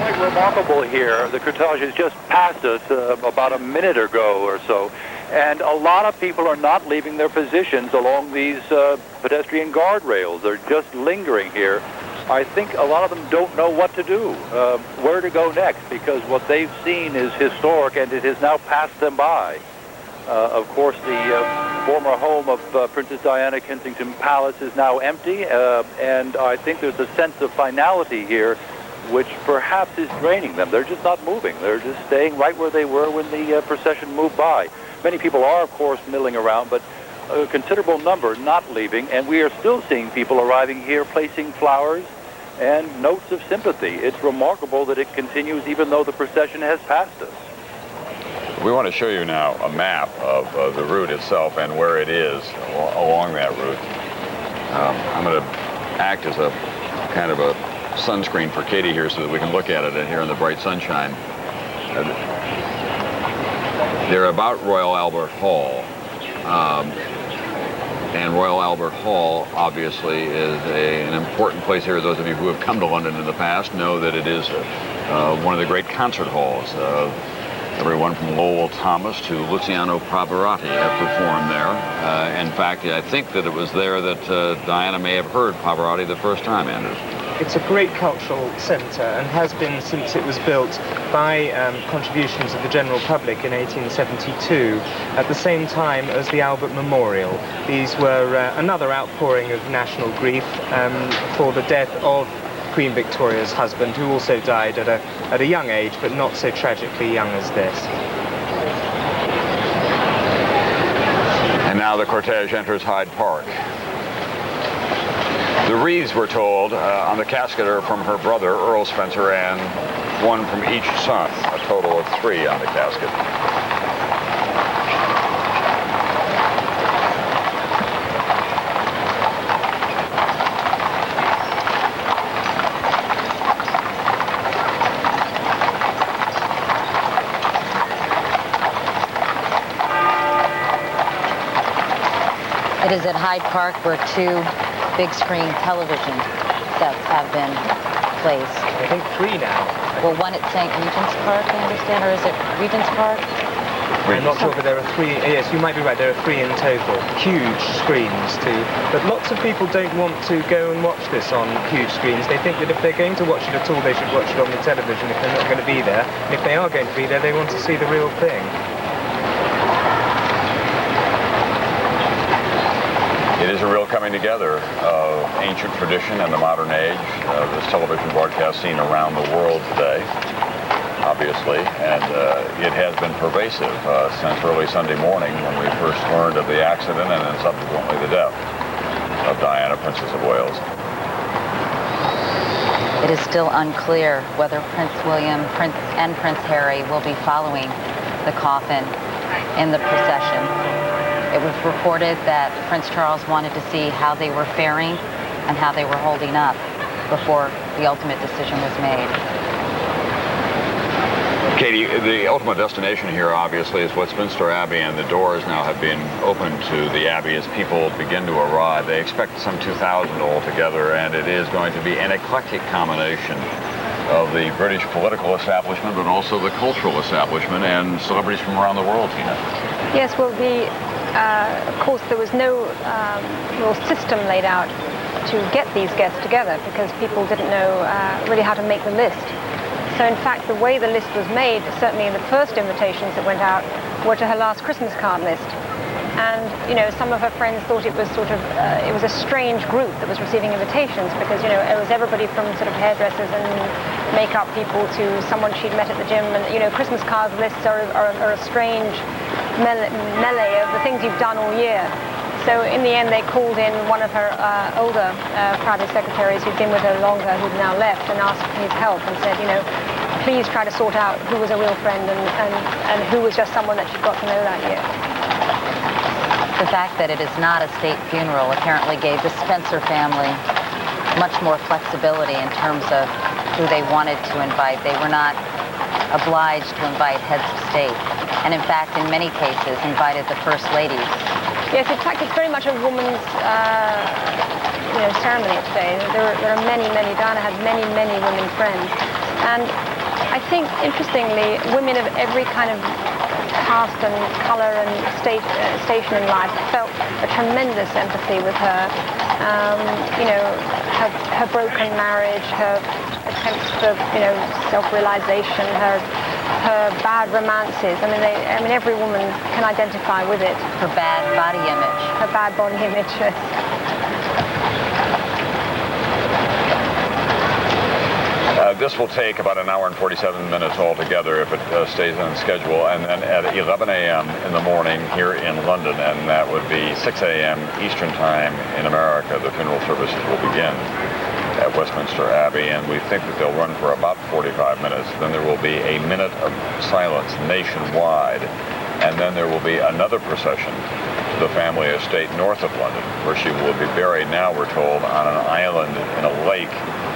Quite remarkable here. The cortege has just passed us about a minute ago or so, and a lot of people are not leaving their positions along these pedestrian guardrails. They're just lingering here. I think a lot of them don't know what to do, where to go next, because what they've seen is historic, and it has now passed them by. Of course, the former home of Princess Diana, Kensington Palace, is now empty, and I think there's a sense of finality here which perhaps is draining them. They're just not moving. They're just staying right where they were when the procession moved by. Many people are, of course, milling around, but a considerable number not leaving, and we are still seeing people arriving here placing flowers and notes of sympathy. It's remarkable that it continues even though the procession has passed us. We want to show you now a map of the route itself and where it is along that route. I'm going to act as a kind of a sunscreen for Katie here so that we can look at it here in the bright sunshine. They're about Royal Albert Hall. And Royal Albert Hall, obviously, is an important place here. Those of you who have come to London in the past know that it is one of the great concert halls. Everyone from Lowell Thomas to Luciano Pavarotti have performed there. In fact, I think that it was there that Diana may have heard Pavarotti the first time, Anders. It's a great cultural centre, and has been since it was built by contributions of the general public in 1872, at the same time as the Albert Memorial. These were another outpouring of national grief for the death of Queen Victoria's husband, who also died at a young age, but not so tragically young as this. And now the cortege enters Hyde Park. The wreaths, we're told, on the casket are from her brother, Earl Spencer, and one from each son, a total of 3 on the casket. It is at Hyde Park where 2 big screen television sets have been placed. I think 3 now. Well, one at St. Regent's Park, I understand, or is it Regent's Park? I'm not sure, but there are 3, yes, you might be right, there are 3 in total. Huge screens too. But lots of people don't want to go and watch this on huge screens. They think that if they're going to watch it at all, they should watch it on the television if they're not going to be there. And if they are going to be there, they want to see the real thing. It is a real coming together of ancient tradition and the modern age. This television broadcast seen around the world today, obviously, and it has been pervasive since early Sunday morning when we first learned of the accident and then subsequently the death of Diana, Princess of Wales. It is still unclear whether Prince William and Prince Harry will be following the coffin in the procession. It was reported that Prince Charles wanted to see how they were faring and how they were holding up before the ultimate decision was made. Katie, the ultimate destination here obviously is Westminster Abbey, and the doors now have been opened to the Abbey as people begin to arrive. They expect some 2,000 altogether, and it is going to be an eclectic combination of the British political establishment, but also the cultural establishment and celebrities from around the world, Tina. Yes, well, of course, there was no real system laid out to get these guests together because people didn't know really how to make the list. So in fact, the way the list was made, certainly in the first invitations that went out, were to her last Christmas card list. And, you know, some of her friends thought it was sort of, it was a strange group that was receiving invitations because, you know, it was everybody from sort of hairdressers and makeup people to someone she'd met at the gym. And, you know, Christmas card lists are a strange melee of the things you've done all year. So in the end, they called in one of her older private secretaries who'd been with her longer, who'd now left, and asked for his help and said, you know, please try to sort out who was a real friend and who was just someone that she'd got to know that year. The fact that it is not a state funeral apparently gave the Spencer family much more flexibility in terms of who they wanted to invite. They were not obliged to invite heads of state, and in fact, in many cases, invited the first ladies. Yes, in fact, it's very much a woman's ceremony today. There are many. Diana had many women friends, and I think, interestingly, women of every kind of caste and colour and station in life felt a tremendous empathy with her. You know, her broken marriage, her attempts for, you know, self-realization, her bad romances. I mean, every woman can identify with it. Her bad body image. Her bad body image. This will take about an hour and 47 minutes altogether if it stays on schedule, and then at 11 a.m. in the morning here in London, and that would be 6 a.m. Eastern Time in America, the funeral services will begin at Westminster Abbey, and we think that they'll run for about 45 minutes. Then there will be a minute of silence nationwide, and then there will be another procession to the family estate north of London, where she will be buried, now we're told, on an island in a lake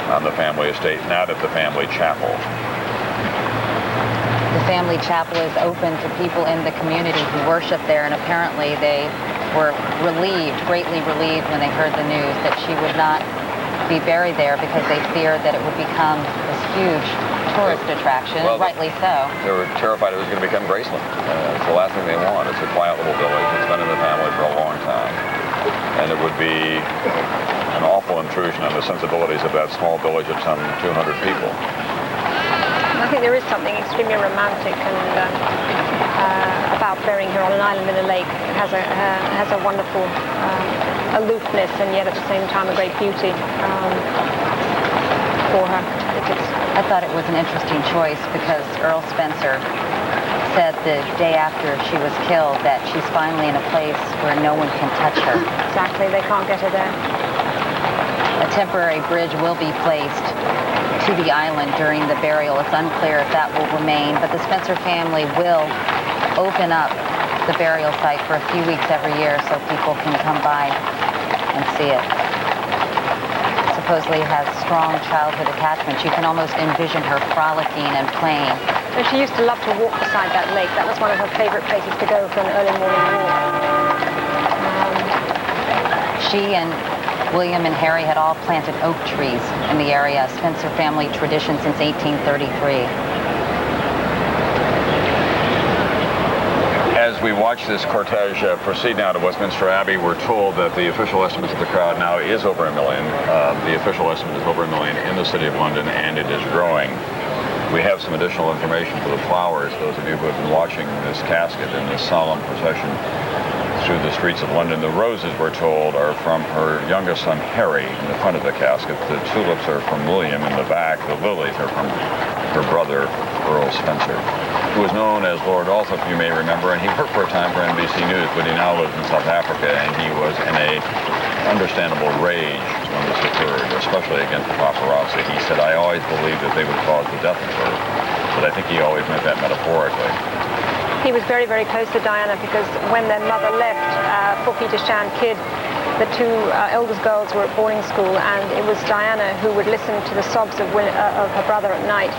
on the family estate, not at the family chapel. The family chapel is open to people in the community who worship there, and apparently they were greatly relieved when they heard the news that she would not be buried there because they feared that it would become this huge tourist attraction, well, rightly so. They were terrified it was going to become Graceland. It's the last thing they want. It's a quiet little village. It's been in the family for a long time. And it would be an awful intrusion on the sensibilities of that small village of some 200 people. I think there is something extremely romantic and about burying her on an island in a lake. It has a wonderful aloofness and yet at the same time a great beauty for her. I thought it was an interesting choice because Earl Spencer said the day after she was killed that she's finally in a place where no one can touch her. Exactly, they can't get her there. A temporary bridge will be placed to the island during the burial. It's unclear if that will remain, but the Spencer family will open up the burial site for a few weeks every year so people can come by and see it. Supposedly has strong childhood attachments. You can almost envision her frolicking and playing. And she used to love to walk beside that lake. That was one of her favorite places to go for an early morning walk. She and William and Harry had all planted oak trees in the area, a Spencer family tradition since 1833. we watch this cortege proceed now to Westminster Abbey, we're told that the official estimate of the crowd now is over 1 million. The official estimate is over 1 million in the City of London, and it is growing. We have some additional information for the flowers, those of you who have been watching this casket in this solemn procession through the streets of London. The roses, we're told, are from her youngest son, Harry, in the front of the casket. The tulips are from William in the back. The lilies are from her brother, Earl Spencer, who is known as Lord Althorp, you may remember, and he worked for a time for NBC News, but he now lives in South Africa, and he was in a understandable rage when this occurred, especially against the paparazzi. He said, I always believed that they would cause the death of her, but I think he always meant that metaphorically. He was very, very close to Diana because when their mother left for Peter Shan Kidd, the two eldest girls were at boarding school, and it was Diana who would listen to the sobs of her brother at night,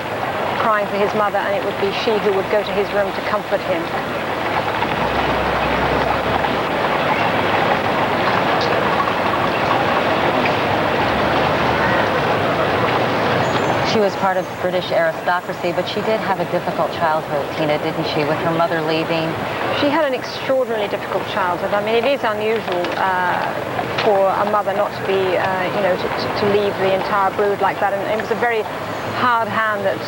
crying for his mother, and it would be she who would go to his room to comfort him. She was part of British aristocracy, but she did have a difficult childhood, Tina, didn't she, with her mother leaving? She had an extraordinarily difficult childhood. I mean, it is unusual for a mother not to be, to leave the entire brood like that. And it was a very hard hand that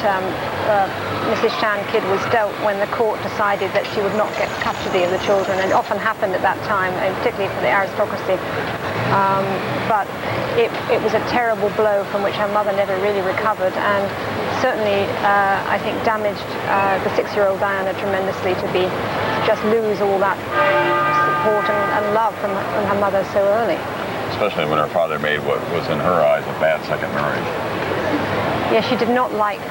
Mrs. Shan Kidd was dealt when the court decided that she would not get custody of the children. And it often happened at that time, and particularly for the aristocracy. But it was a terrible blow from which her mother never really recovered, and certainly I think damaged the 6-year-old Diana tremendously to just lose all that support and love from her mother so early. Especially when her father made what was in her eyes a bad second marriage. Yeah, she did not like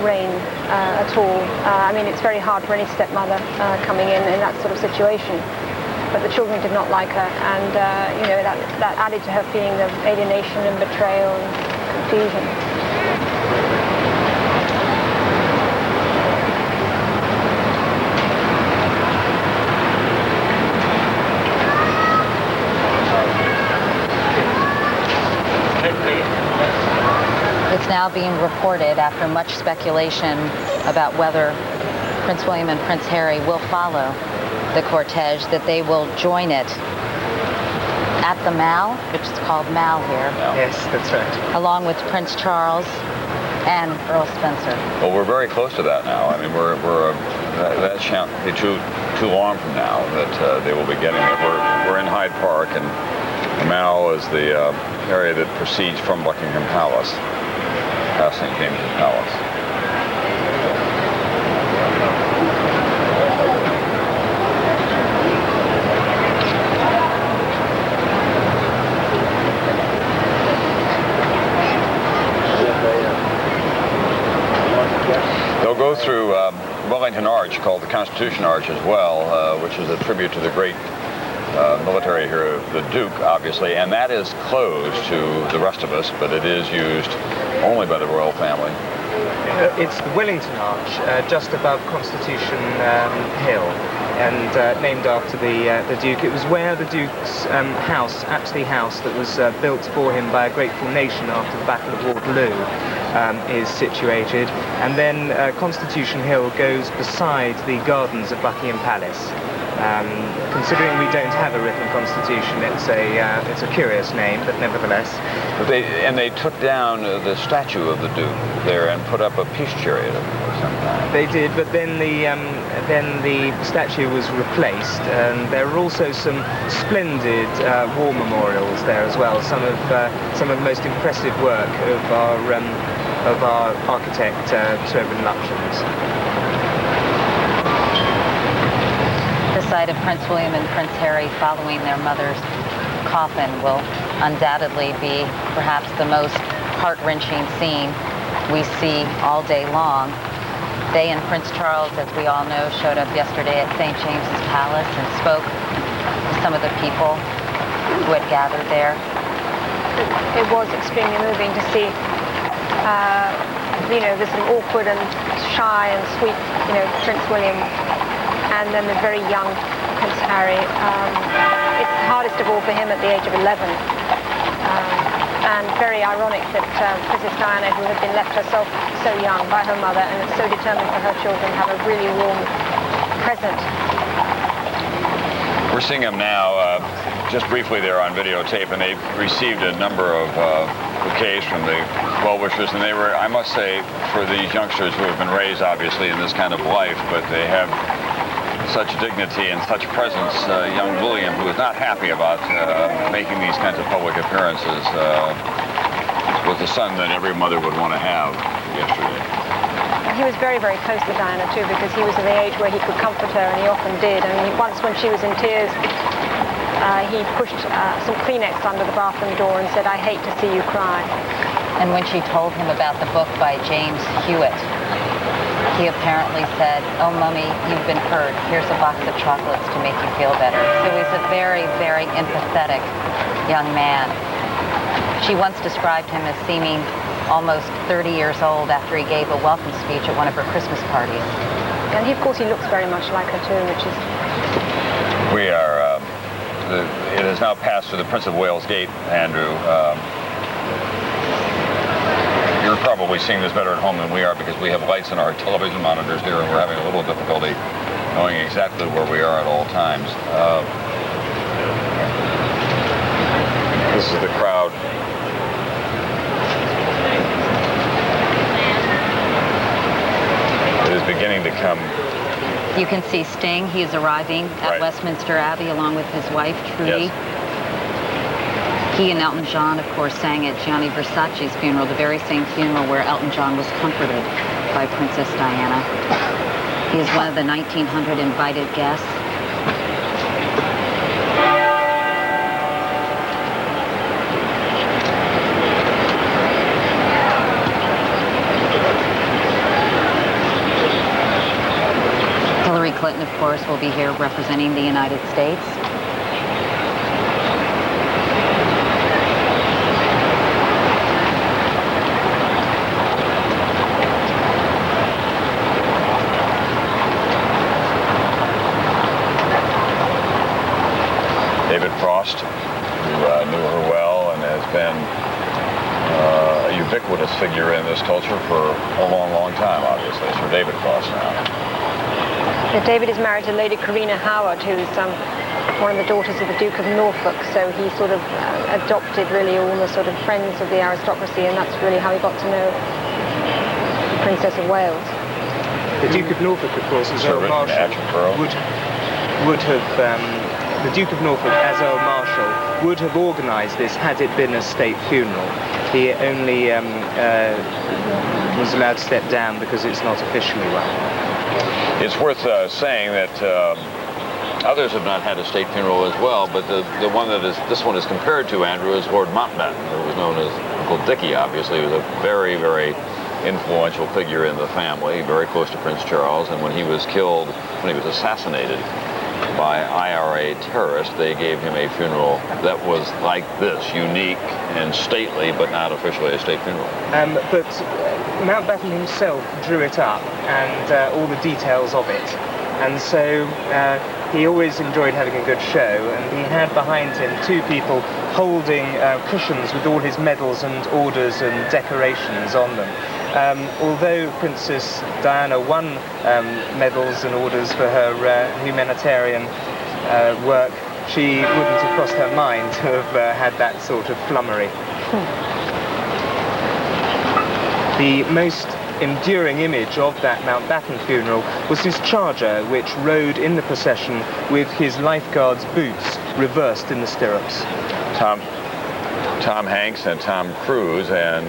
Reign at all. I mean, it's very hard for any stepmother coming in that sort of situation. But the children did not like her, and that added to her feeling of alienation and betrayal and confusion. It's now being reported, after much speculation about whether Prince William and Prince Harry will follow the cortege, that they will join it at the Mall, which is called Mall here. Yes, that's right. Along with Prince Charles and Earl Spencer. Well, we're very close to that now. I mean, that shan't be too long from now that they will be getting it. We're in Hyde Park, and the Mall is the area that proceeds from Buckingham Palace, past St. James's Palace. They'll go through Wellington Arch, called the Constitution Arch as well, which is a tribute to the great military hero, the Duke, obviously, and that is closed to the rest of us, but it is used only by the royal family. It's the Wellington Arch, just above Constitution Hill, and named after the Duke. It was where the Duke's house, Apsley House, that was built for him by a grateful nation after the Battle of Waterloo, is situated. And then Constitution Hill goes beside the gardens of Buckingham Palace. Considering we don't have a written constitution, it's a curious name, but nevertheless. They took down the statue of the Duke there and put up a peace chariot of some kind. They did, but then the statue was replaced. There are also some splendid war memorials there as well. Some of the most impressive work of our architect Sir Edwin Lutyens. The sight of Prince William and Prince Harry following their mother's coffin will undoubtedly be perhaps the most heart-wrenching scene we see all day long. They and Prince Charles, as we all know, showed up yesterday at St. James's Palace and spoke to some of the people who had gathered there. It was extremely moving to see, this awkward and shy and sweet, Prince William, and then the very young Prince Harry. It's the hardest of all for him at the age of 11. And very ironic that Princess Diana, who had been left herself so young by her mother and is so determined for her children, have a really warm present We're seeing them now, just briefly there on videotape, and they've received a number of bouquets from the well-wishers, and they were, I must say, for these youngsters who have been raised, obviously, in this kind of life, but they have such dignity and such presence. Young William, who is not happy about making these kinds of public appearances, was the son that every mother would want to have yesterday. He was very, very close to Diana too, because he was at the age where he could comfort her, and he often did. And once when she was in tears, he pushed some Kleenex under the bathroom door and said, "I hate to see you cry." And when she told him about the book by James Hewitt, he apparently said, "Oh, Mummy, you've been hurt. Here's a box of chocolates to make you feel better." So he's a very, very empathetic young man. She once described him as seeming almost 30 years old after he gave a welcome speech at one of her Christmas parties. And he, of course, he looks very much like her too, which is... We are, it has now passed through the Prince of Wales Gate, Andrew. You're probably seeing this better at home than we are, because we have lights in our television monitors here, and we're having a little difficulty knowing exactly where we are at all times. This is the crowd. It is beginning to come. You can see Sting. He is arriving at Westminster Abbey along with his wife, Trudy. Yes. He and Elton John, of course, sang at Gianni Versace's funeral, the very same funeral where Elton John was comforted by Princess Diana. He is one of the 1,900 invited guests. Hillary Clinton, of course, will be here representing the United States. David Frost, who knew her well and has been a ubiquitous figure in this culture for a long, long time, obviously. Sir David Frost now. David is married to Lady Karina Howard, who's one of the daughters of the Duke of Norfolk, so he sort of adopted really all the sort of friends of the aristocracy, and that's really how he got to know the Princess of Wales. The Duke of Norfolk, of course, as Earl Marshal, would have, the Duke of Norfolk, as Earl Marshal, would have organised this had it been a state funeral. He only was allowed to step down because it's not officially one. It's worth saying that others have not had a state funeral as well, but the one that this one is compared to, Andrew, is Lord Mountbatten, who was known as Uncle Dickie, obviously. He was a very, very influential figure in the family, very close to Prince Charles, and when he was killed, when he was assassinated by IRA terrorists, they gave him a funeral that was like this, unique and stately, but not officially a state funeral. But Mountbatten himself drew it up and all the details of it. And so he always enjoyed having a good show, and he had behind him two people holding cushions with all his medals and orders and decorations on them. Although Princess Diana won medals and orders for her humanitarian work, she wouldn't have crossed her mind to have had that sort of flummery. The most enduring image of that Mountbatten funeral was his charger, which rode in the procession with his lifeguard's boots reversed in the stirrups. Tom Hanks and Tom Cruise and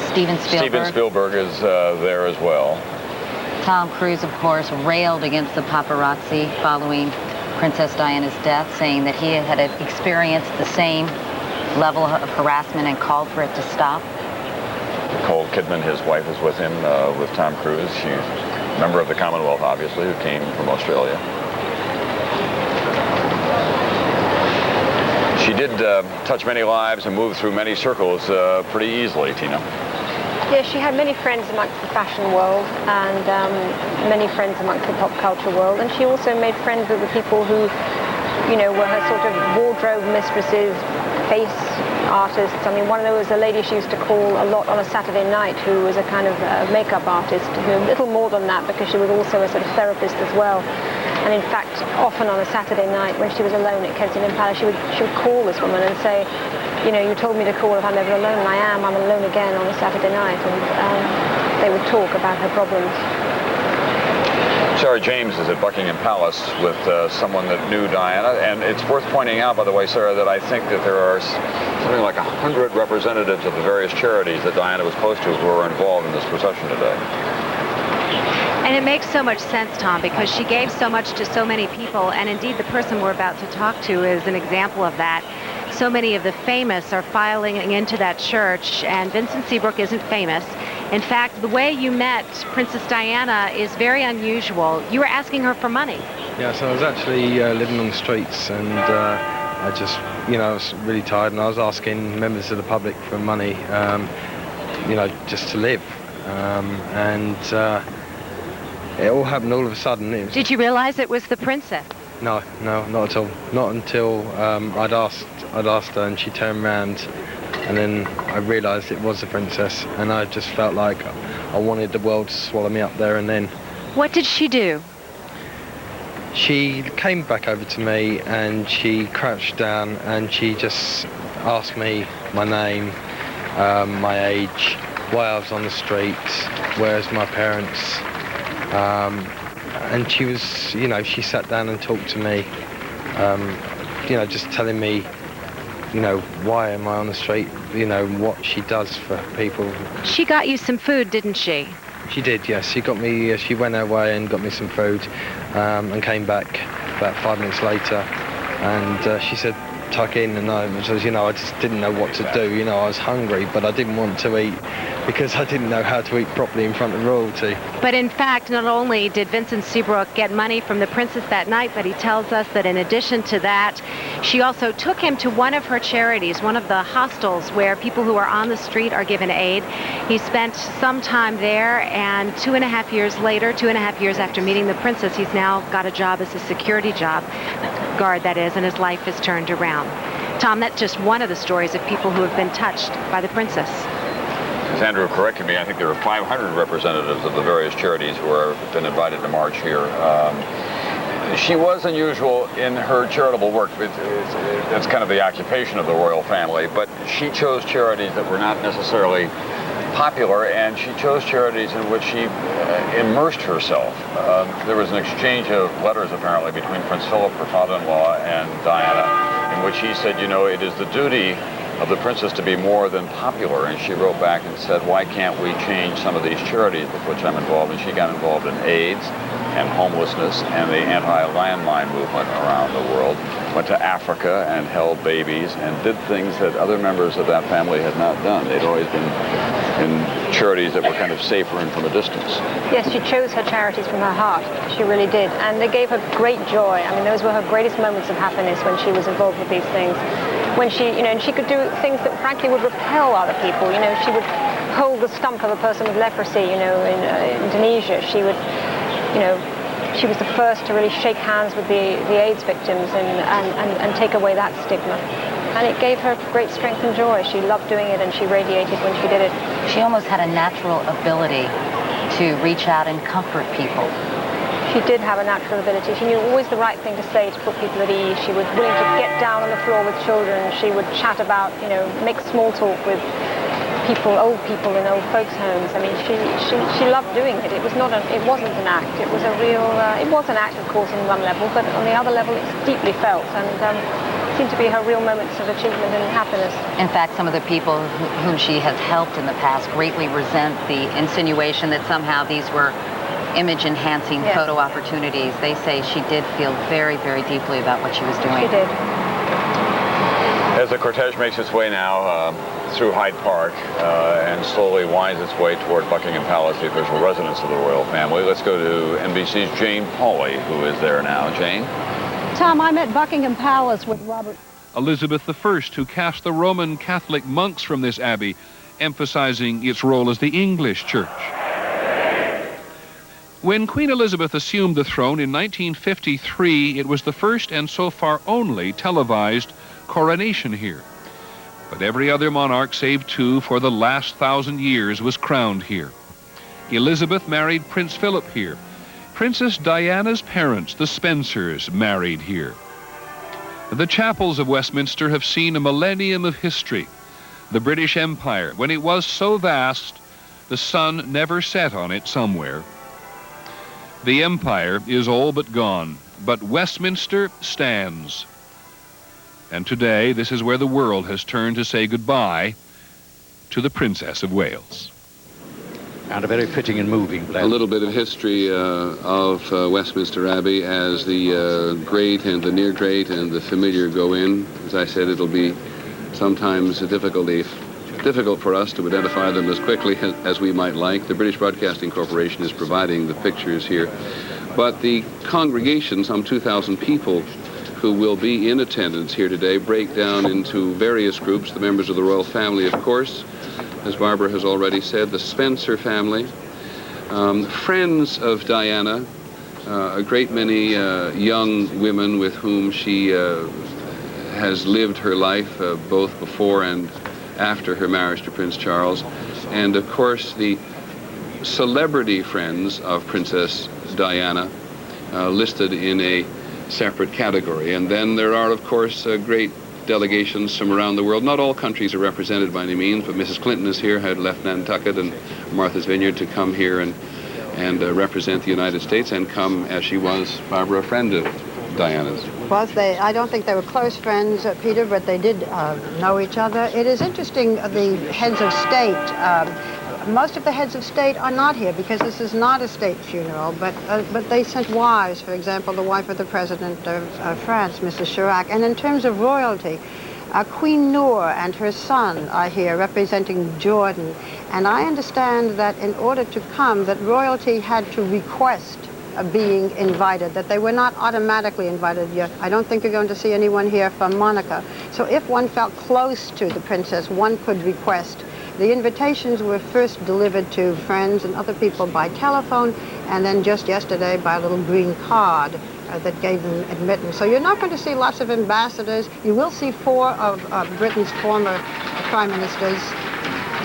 Steven Spielberg is there as well. Tom Cruise, of course, railed against the paparazzi following Princess Diana's death, saying that he had experienced the same level of harassment and called for it to stop. Nicole Kidman, his wife, is with him, with Tom Cruise. She's a member of the Commonwealth, obviously, who came from Australia. She did touch many lives and move through many circles pretty easily, Tina. Yeah, she had many friends amongst the fashion world and many friends amongst the pop culture world, and she also made friends with the people who, you know, were her sort of wardrobe mistresses, face artists. I mean, one of them was a lady she used to call a lot on a Saturday night, who was a kind of makeup artist, who a little more than that because she was also a sort of therapist as well. And in fact, often on a Saturday night when she was alone at Kensington Palace, she would call this woman and say, you know, you told me to call if I'm ever alone, and I am. I'm alone again on a Saturday night. And they would talk about her problems. Sarah James is at Buckingham Palace with someone that knew Diana, and it's worth pointing out, by the way, Sarah, that I think that there are something like 100 representatives of the various charities that Diana was close to who are involved in this procession today. And it makes so much sense, Tom, because she gave so much to so many people, and indeed the person we're about to talk to is an example of that. So many of the famous are filing into that church, and Vincent Seabrook isn't famous. In fact, the way you met Princess Diana is very unusual. You were asking her for money. Yeah, so I was actually living on the streets, and I just, you know, I was really tired, and I was asking members of the public for money, you know, just to live. It all happened all of a sudden. Did you realize it was the princess? No, not at all. Not until I'd asked her, and she turned around, and then I realised it was the princess, and I just felt like I wanted the world to swallow me up there and then. What did she do? She came back over to me, and she crouched down, and she just asked me my name, my age, why I was on the street, where's my parents. And she was, you know, she sat down and talked to me, you know, just telling me, you know, why am I on the street, you know, what she does for people. She got you some food, didn't she? She did, yes. She got me, she went her way and got me some food, and came back about 5 minutes later, and she said, tuck in, and I was, you know, I just didn't know what to do. You know, I was hungry, but I didn't want to eat because I didn't know how to eat properly in front of royalty. But in fact, not only did Vincent Seabrook get money from the princess that night, but he tells us that in addition to that, she also took him to one of her charities, one of the hostels where people who are on the street are given aid. He spent some time there, and 2.5 years later, 2.5 years after meeting the princess, he's now got a job as a security guard, that is, and his life has turned around. Tom, that's just one of the stories of people who have been touched by the princess. As Andrew corrected me, I think there are 500 representatives of the various charities who have been invited to march here. She was unusual in her charitable work. That's kind of the occupation of the royal family, but she chose charities that were not necessarily popular, and she chose charities in which she immersed herself. There was an exchange of letters, apparently, between Prince Philip, her father-in-law, and Diana, in which he said, you know, it is the duty of the princess to be more than popular, and she wrote back and said, why can't we change some of these charities with which I'm involved? And she got involved in AIDS and homelessness and the anti-landmine movement around the world, went to Africa and held babies and did things that other members of that family had not done. They'd always been in charities that were kind of safer and from a distance. Yes, she chose her charities from her heart. She really did. And they gave her great joy. I mean, those were her greatest moments of happiness when she was involved with these things. When she, you know, and she could do things that frankly would repel other people. You know, she would hold the stump of a person with leprosy, you know, in Indonesia. She would, you know, she was the first to really shake hands with the AIDS victims and take away that stigma. And it gave her great strength and joy. She loved doing it, and she radiated when she did it. She almost had a natural ability to reach out and comfort people. She did have a natural ability. She knew always the right thing to say to put people at ease. She was willing to get down on the floor with children. She would chat about, you know, make small talk with people, old people in old folks' homes. I mean, she loved doing it. It wasn't an act. It was a real, it was an act, of course, on one level, but on the other level, it's deeply felt, and seemed to be her real moments of achievement and happiness. In fact, some of the people whom she has helped in the past greatly resent the insinuation that somehow these were image-enhancing photo opportunities. They say she did feel very, very deeply about what she was doing. She did. As the cortege makes its way now through Hyde Park and slowly winds its way toward Buckingham Palace, the official residence of the royal family, let's go to NBC's Jane Pauley, who is there now. Jane? Tom, I'm at Buckingham Palace with Robert. Elizabeth I, who cast the Roman Catholic monks from this abbey, emphasizing its role as the English church. When Queen Elizabeth assumed the throne in 1953, it was the first and so far only televised coronation here. But every other monarch, save two, for the last 1,000 years was crowned here. Elizabeth married Prince Philip here, Princess Diana's parents, the Spencers, married here. The chapels of Westminster have seen a millennium of history. The British Empire, when it was so vast, the sun never set on it somewhere. The empire is all but gone, but Westminster stands. And today, this is where the world has turned to say goodbye to the Princess of Wales. And a very fitting and moving play. A little bit of history of Westminster Abbey as the great and the near great and the familiar go in. As I said, it'll be sometimes difficult for us to identify them as quickly as we might like. The British Broadcasting Corporation is providing the pictures here. But the congregation, some 2,000 people who will be in attendance here today, break down into various groups. The members of the royal family, of course, as Barbara has already said, the Spencer family, friends of Diana, a great many young women with whom she has lived her life, both before and after her marriage to Prince Charles, and of course the celebrity friends of Princess Diana, listed in a separate category. And then there are, of course, great delegations from around the world. Not all countries are represented by any means, but Mrs. Clinton is here, had left Nantucket and Martha's Vineyard to come here and represent the United States, and come, as she was, Barbara, a friend of Diana's. I don't think they were close friends, Peter, but they did know each other. It is interesting, the heads of state, most of the heads of state are not here because this is not a state funeral, but they sent wives, for example, the wife of the President of France, Mrs. Chirac. And in terms of royalty, Queen Noor and her son are here representing Jordan. And I understand that in order to come, that royalty had to request being invited, that they were not automatically invited yet. I don't think you're going to see anyone here from Monaco. So if one felt close to the princess, one could request. The invitations were first delivered to friends and other people by telephone, and then just yesterday by a little green card that gave them admittance. So you're not going to see lots of ambassadors. You will see 4 of Britain's former prime ministers,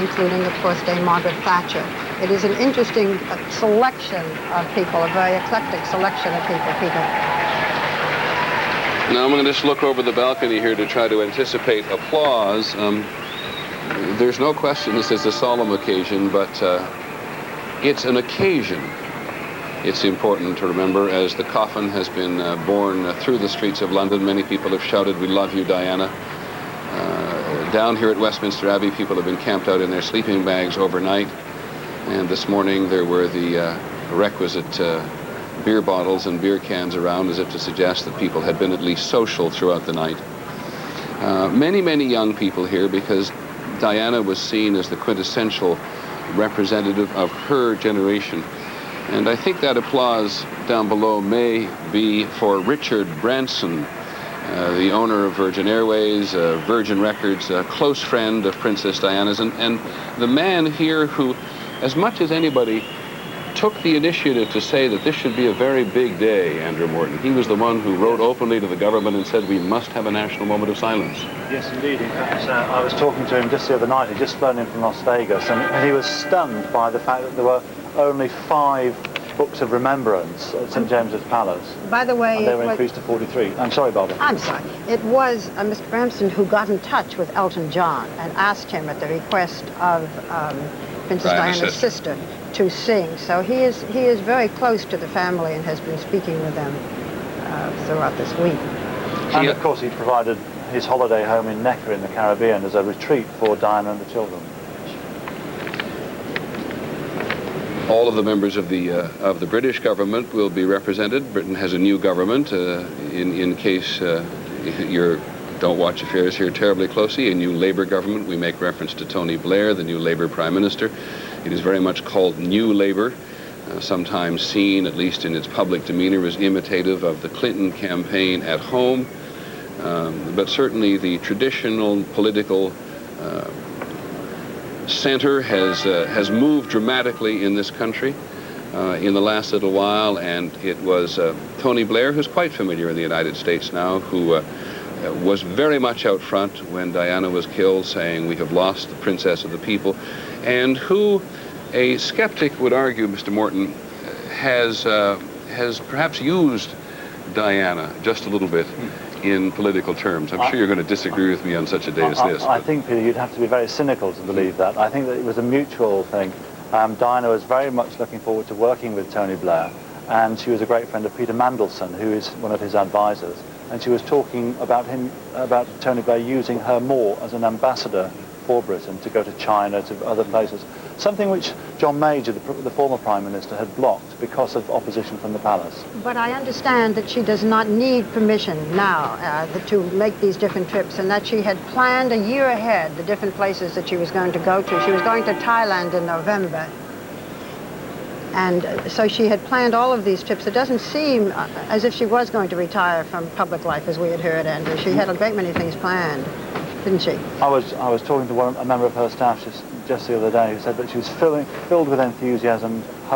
including, of course, Dame Margaret Thatcher. It is an interesting selection of people, a very eclectic selection of people, Peter. Now I'm going to just look over the balcony here to try to anticipate applause. There's no question this is a solemn occasion, but it's an occasion. It's important to remember, as the coffin has been borne through the streets of London. Many people have shouted, "We love you, Diana." Down here at Westminster Abbey, people have been camped out in their sleeping bags overnight. And this morning there were the requisite beer bottles and beer cans around, as if to suggest that people had been at least social throughout the night. Many, many young people here, because Diana was seen as the quintessential representative of her generation. And I think that applause down below may be for Richard Branson, the owner of Virgin Airways, Virgin Records, a close friend of Princess Diana's, and the man here who, as much as anybody, took the initiative to say that this should be a very big day, Andrew Morton. He was the one who wrote openly to the government and said we must have a national moment of silence. Yes, indeed. In fact, I was talking to him just the other night. He'd just flown in from Las Vegas, and he was stunned by the fact that there were only 5 books of remembrance at St. James's Palace. By the way, and they were increased to 43. I'm sorry, Barbara. I'm sorry. It was Mr. Branson who got in touch with Elton John and asked him at the request of Princess Diana's sister to sing. So he is very close to the family and has been speaking with them throughout this week. And of course he provided his holiday home in Necker in the Caribbean as a retreat for Diana and the children. All of the members of the British government will be represented. Britain has a new government. In case you don't watch affairs here terribly closely, a new Labour government. We make reference to Tony Blair, the new Labour Prime Minister. It is very much called New Labour, sometimes seen, at least in its public demeanor, as imitative of the Clinton campaign at home. But certainly the traditional political center has moved dramatically in this country in the last little while, and it was Tony Blair, who's quite familiar in the United States now, who was very much out front when Diana was killed, saying we have lost the princess of the people, and who a skeptic would argue, Mr. Morton, has has perhaps used Diana just a little bit in political terms. I'm sure you're going to disagree with me on such a day as this. I think, Peter, you'd have to be very cynical to believe that. I think that it was a mutual thing. Diana was very much looking forward to working with Tony Blair, and she was a great friend of Peter Mandelson, who is one of his advisors. And she was talking about Tony Blair using her more as an ambassador for Britain to go to China, to other places. Something which John Major, the former Prime Minister, had blocked because of opposition from the palace. But I understand that she does not need permission now to make these different trips, and that she had planned a year ahead the different places that she was going to go to. She was going to Thailand in November. And so she had planned all of these trips. It doesn't seem as if she was going to retire from public life, as we had heard, Andrew. She had a great many things planned, didn't she? I was talking to a member of her staff just the other day who said that she was filled with enthusiasm, hope.